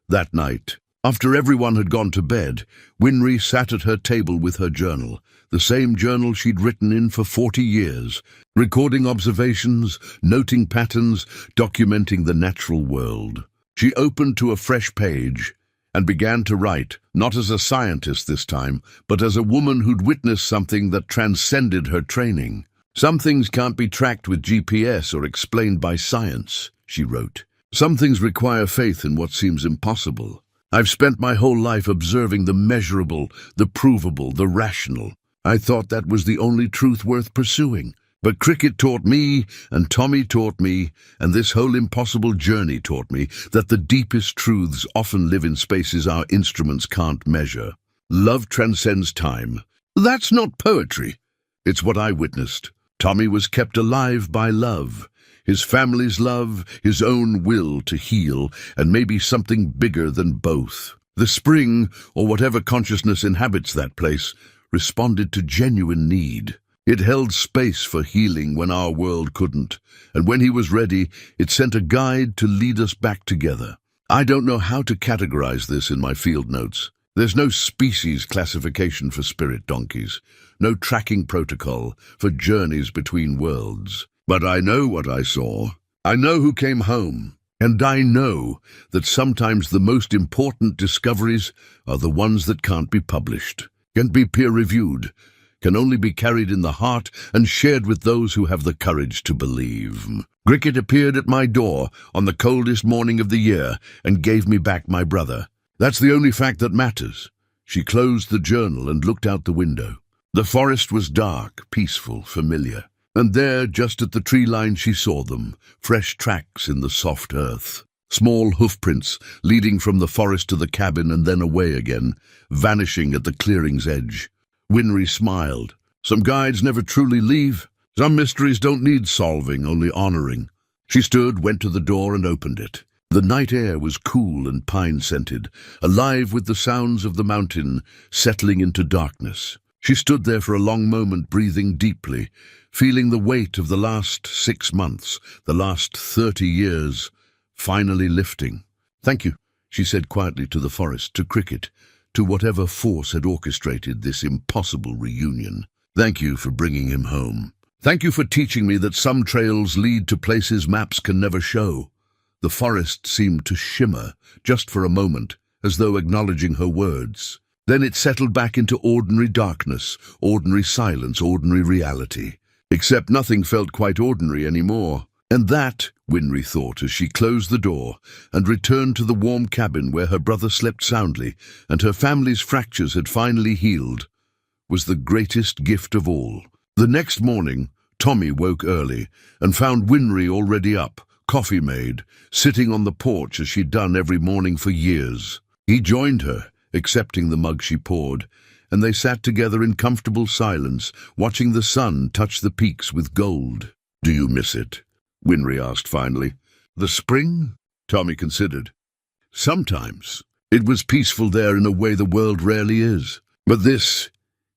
That night, after everyone had gone to bed, Winry sat at her table with her journal, the same journal she'd written in for 40 years, recording observations, noting patterns, documenting the natural world. She opened to a fresh page and began to write, not as a scientist this time, but as a woman who'd witnessed something that transcended her training. "Some things can't be tracked with GPS or explained by science," she wrote. "Some things require faith in what seems impossible. I've spent my whole life observing the measurable, the provable, the rational. I thought that was the only truth worth pursuing. But cricket taught me, and Tommy taught me, and this whole impossible journey taught me that the deepest truths often live in spaces our instruments can't measure. Love transcends time. That's not poetry. It's what I witnessed. Tommy was kept alive by love. His family's love, his own will to heal, and maybe something bigger than both. The spring, or whatever consciousness inhabits that place, responded to genuine need. It held space for healing when our world couldn't, and when he was ready, it sent a guide to lead us back together. I don't know how to categorize this in my field notes. There's no species classification for spirit donkeys, no tracking protocol for journeys between worlds. But I know what I saw. I know who came home. And I know that sometimes the most important discoveries are the ones that can't be published, can't be peer-reviewed, can only be carried in the heart and shared with those who have the courage to believe. Cricket appeared at my door on the coldest morning of the year and gave me back my brother. That's the only fact that matters. She closed the journal and looked out the window. The forest was dark, peaceful, familiar. And there, just at the tree line, she saw them, fresh tracks in the soft earth. Small hoofprints leading from the forest to the cabin and then away again, vanishing at the clearing's edge. Winry smiled. Some guides never truly leave. Some mysteries don't need solving, only honoring. She stood, went to the door and opened it. The night air was cool and pine-scented, alive with the sounds of the mountain settling into darkness. She stood there for a long moment, breathing deeply, feeling the weight of the last 6 months, the last 30 years, finally lifting. "Thank you," she said quietly to the forest, to Cricket, to whatever force had orchestrated this impossible reunion. "Thank you for bringing him home. Thank you for teaching me that some trails lead to places maps can never show." The forest seemed to shimmer, just for a moment, as though acknowledging her words. Then it settled back into ordinary darkness, ordinary silence, ordinary reality. Except nothing felt quite ordinary anymore. And that, Winry thought as she closed the door and returned to the warm cabin where her brother slept soundly and her family's fractures had finally healed, was the greatest gift of all. The next morning, Tommy woke early and found Winry already up, coffee made, sitting on the porch as she'd done every morning for years. He joined her, accepting the mug she poured, and they sat together in comfortable silence, watching the sun touch the peaks with gold. "Do you miss it?" Winry asked finally. "The spring?" Tommy considered. "Sometimes. It was peaceful there in a way the world rarely is. But this,"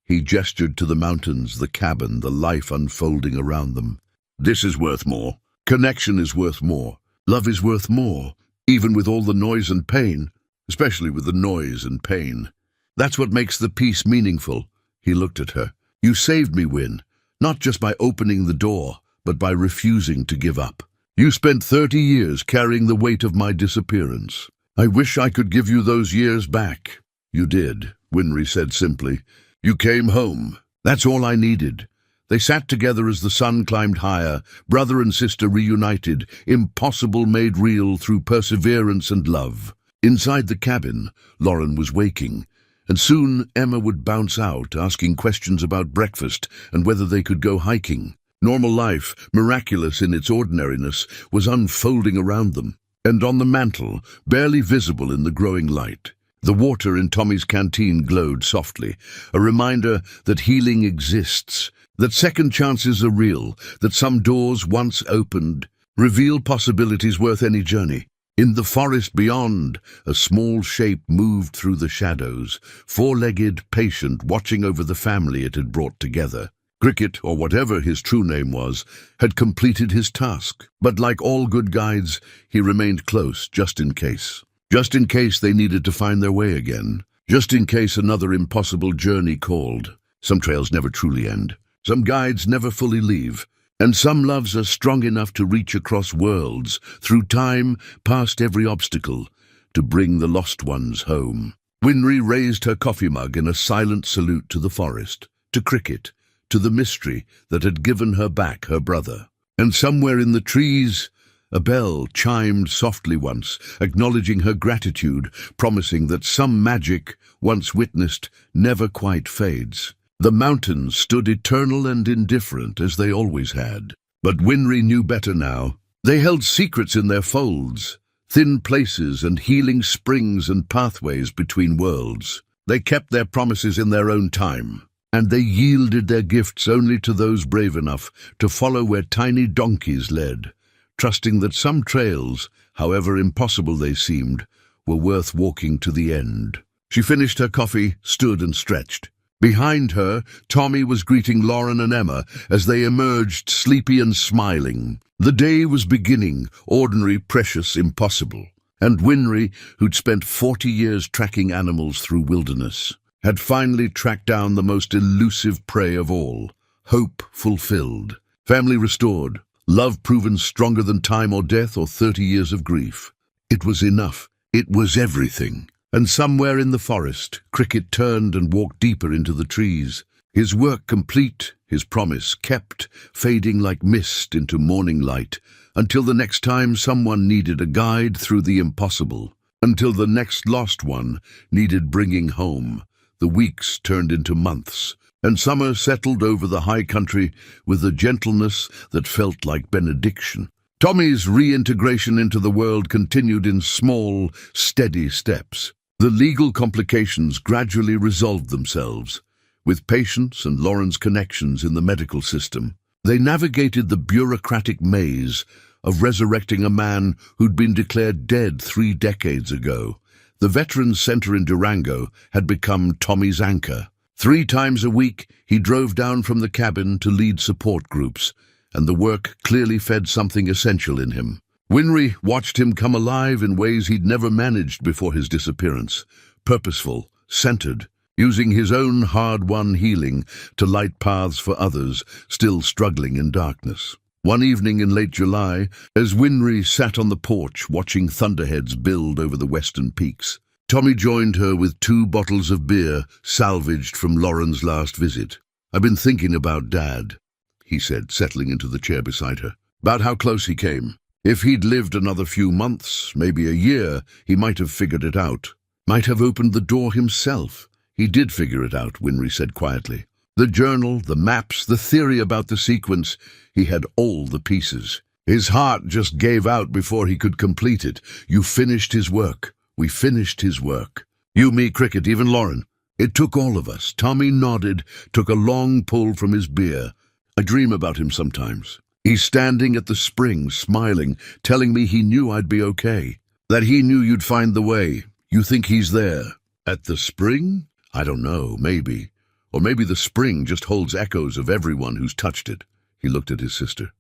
he gestured to the mountains, the cabin, the life unfolding around them. "This is worth more. Connection is worth more. Love is worth more, even with all the noise and pain, especially with the noise and pain. That's what makes the peace meaningful." He looked at her. "You saved me, Win, not just by opening the door, but by refusing to give up. You spent 30 years carrying the weight of my disappearance. I wish I could give you those years back." "You did," Winry said simply. "You came home. That's all I needed." They sat together as the sun climbed higher, brother and sister reunited, impossible made real through perseverance and love. Inside the cabin, Lauren was waking, and soon Emma would bounce out, asking questions about breakfast and whether they could go hiking. Normal life, miraculous in its ordinariness, was unfolding around them. And on the mantel, barely visible in the growing light, the water in Tommy's canteen glowed softly, a reminder that healing exists, that second chances are real, that some doors once opened reveal possibilities worth any journey. In the forest beyond, a small shape moved through the shadows, four-legged, patient, watching over the family it had brought together. Cricket, or whatever his true name was, had completed his task, but like all good guides, he remained close, just in case. Just in case they needed to find their way again. Just in case another impossible journey called. Some trails never truly end. Some guides never fully leave. And some loves are strong enough to reach across worlds, through time, past every obstacle, to bring the lost ones home. Winry raised her coffee mug in a silent salute to the forest, to Cricket, to the mystery that had given her back her brother. And somewhere in the trees, a bell chimed softly once, acknowledging her gratitude, promising that some magic, once witnessed, never quite fades. The mountains stood eternal and indifferent as they always had. But Winry knew better now. They held secrets in their folds, thin places and healing springs and pathways between worlds. They kept their promises in their own time, and they yielded their gifts only to those brave enough to follow where tiny donkeys led, trusting that some trails, however impossible they seemed, were worth walking to the end. She finished her coffee, stood and stretched. Behind her, Tommy was greeting Lauren and Emma as they emerged, sleepy and smiling. The day was beginning, ordinary, precious, impossible. And Winry, who'd spent 40 years tracking animals through wilderness, had finally tracked down the most elusive prey of all. Hope fulfilled. Family restored. Love proven stronger than time or death or 30 years of grief. It was enough. It was everything. And somewhere in the forest, Cricket turned and walked deeper into the trees. His work complete, his promise kept, fading like mist into morning light, until the next time someone needed a guide through the impossible, until the next lost one needed bringing home. The weeks turned into months, and summer settled over the high country with a gentleness that felt like benediction. Tommy's reintegration into the world continued in small, steady steps. The legal complications gradually resolved themselves. With patience and Lauren's connections in the medical system, they navigated the bureaucratic maze of resurrecting a man who'd been declared dead 3 decades ago. The Veterans Center in Durango had become Tommy's anchor. 3 times a week, he drove down from the cabin to lead support groups, and the work clearly fed something essential in him. Winry watched him come alive in ways he'd never managed before his disappearance. Purposeful, centered, using his own hard-won healing to light paths for others still struggling in darkness. One evening in late July, as Winry sat on the porch watching thunderheads build over the western peaks, Tommy joined her with 2 bottles of beer salvaged from Lauren's last visit. "I've been thinking about Dad," he said, settling into the chair beside her. "About how close he came. If he'd lived another few months, maybe a year, he might have figured it out. Might have opened the door himself. He did figure it out, Winry said quietly. The journal, the maps, the theory about the sequence, he had all the pieces. His heart just gave out before he could complete it. You finished his work. We finished his work. You, me, Cricket, even Lauren. It took all of us. Tommy nodded, took a long pull from his beer. I dream about him sometimes. He's standing at the spring, smiling, telling me he knew I'd be okay. That he knew you'd find the way. You think he's there? At the spring? I don't know, maybe. Or maybe the spring just holds echoes of everyone who's touched it. He looked at his sister.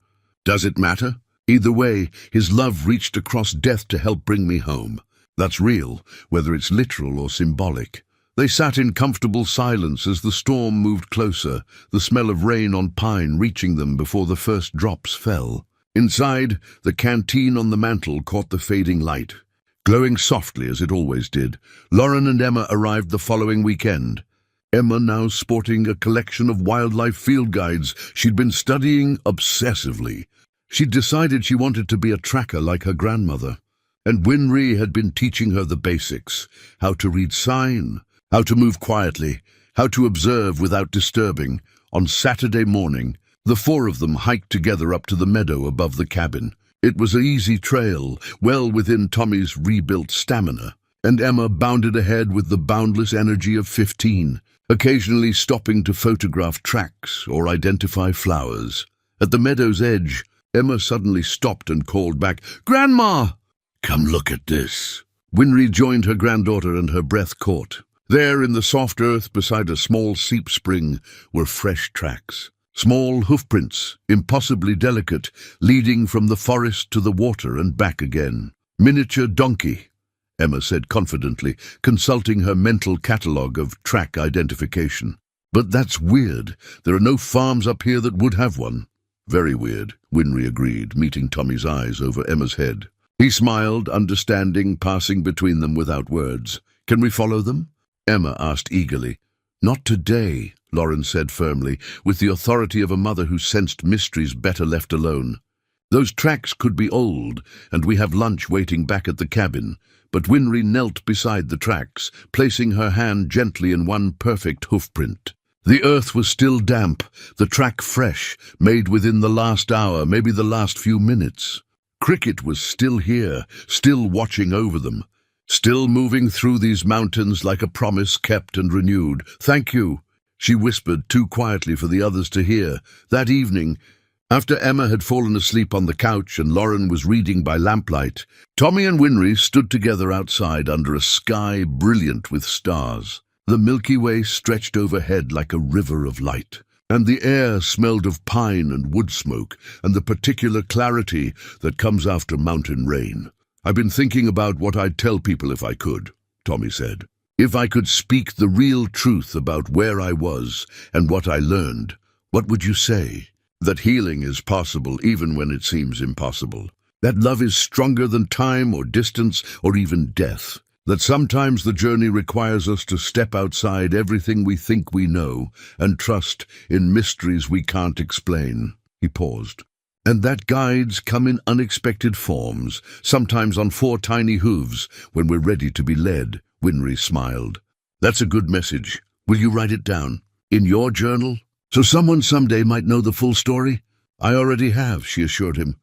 Does it matter? Either way, his love reached across death to help bring me home. That's real, whether it's literal or symbolic. They sat in comfortable silence as the storm moved closer, the smell of rain on pine reaching them before the first drops fell. Inside, the canteen on the mantel caught the fading light. Glowing softly as it always did, Lauren and Emma arrived the following weekend. Emma now sporting a collection of wildlife field guides she'd been studying obsessively. She'd decided she wanted to be a tracker like her grandmother. And Winry had been teaching her the basics, how to read sign, how to move quietly, how to observe without disturbing. On Saturday morning, the four of them hiked together up to the meadow above the cabin. It was an easy trail, well within Tommy's rebuilt stamina, and Emma bounded ahead with the boundless energy of 15, occasionally stopping to photograph tracks or identify flowers. At the meadow's edge, Emma suddenly stopped and called back, "Grandma! Come look at this." Winry joined her granddaughter and her breath caught. There in the soft earth beside a small seep spring were fresh tracks. Small hoofprints, impossibly delicate, leading from the forest to the water and back again. Miniature donkey, Emma said confidently, consulting her mental catalogue of track identification. But that's weird. There are no farms up here that would have one. Very weird, Winry agreed, meeting Tommy's eyes over Emma's head. He smiled, understanding, passing between them without words. Can we follow them? Emma asked eagerly. Not today, Lauren said firmly, with the authority of a mother who sensed mysteries better left alone. Those tracks could be old, and we have lunch waiting back at the cabin. But Winry knelt beside the tracks, placing her hand gently in one perfect hoofprint. The earth was still damp, the track fresh, made within the last hour, maybe the last few minutes. Cricket was still here, still watching over them, still moving through these mountains like a promise kept and renewed. "Thank you," she whispered too quietly for the others to hear. That evening, after Emma had fallen asleep on the couch and Lauren was reading by lamplight, Tommy and Winry stood together outside under a sky brilliant with stars. The Milky Way stretched overhead like a river of light, and the air smelled of pine and wood smoke and the particular clarity that comes after mountain rain. "I've been thinking about what I'd tell people if I could," Tommy said. "If I could speak the real truth about where I was and what I learned, what would you say? That healing is possible even when it seems impossible. That love is stronger than time or distance or even death. That sometimes the journey requires us to step outside everything we think we know and trust in mysteries we can't explain." He paused. "And that guides come in unexpected forms, sometimes on 4 tiny hooves when we're ready to be led," Winry smiled. "That's a good message. Will you write it down? In your journal? So someone someday might know the full story?" "I already have," she assured him.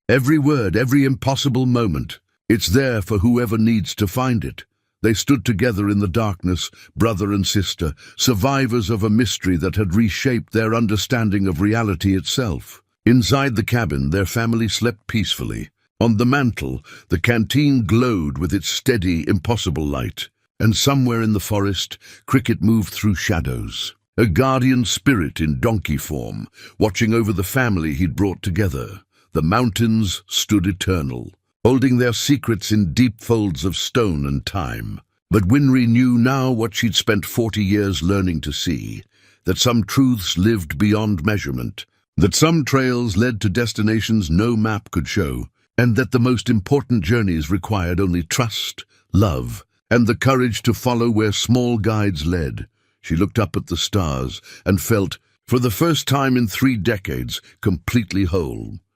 "Every word, every impossible moment. It's there for whoever needs to find it." They stood together in the darkness, brother and sister, survivors of a mystery that had reshaped their understanding of reality itself. Inside the cabin, their family slept peacefully. On the mantel, the canteen glowed with its steady, impossible light. And somewhere in the forest, Cricket moved through shadows. A guardian spirit in donkey form, watching over the family he'd brought together. The mountains stood eternal, holding their secrets in deep folds of stone and time. But Winry knew now what she'd spent 40 years learning to see, that some truths lived beyond measurement, that some trails led to destinations no map could show, and that the most important journeys required only trust, love, and the courage to follow where small guides led. She looked up at the stars and felt, for the first time in 3 decades, completely whole.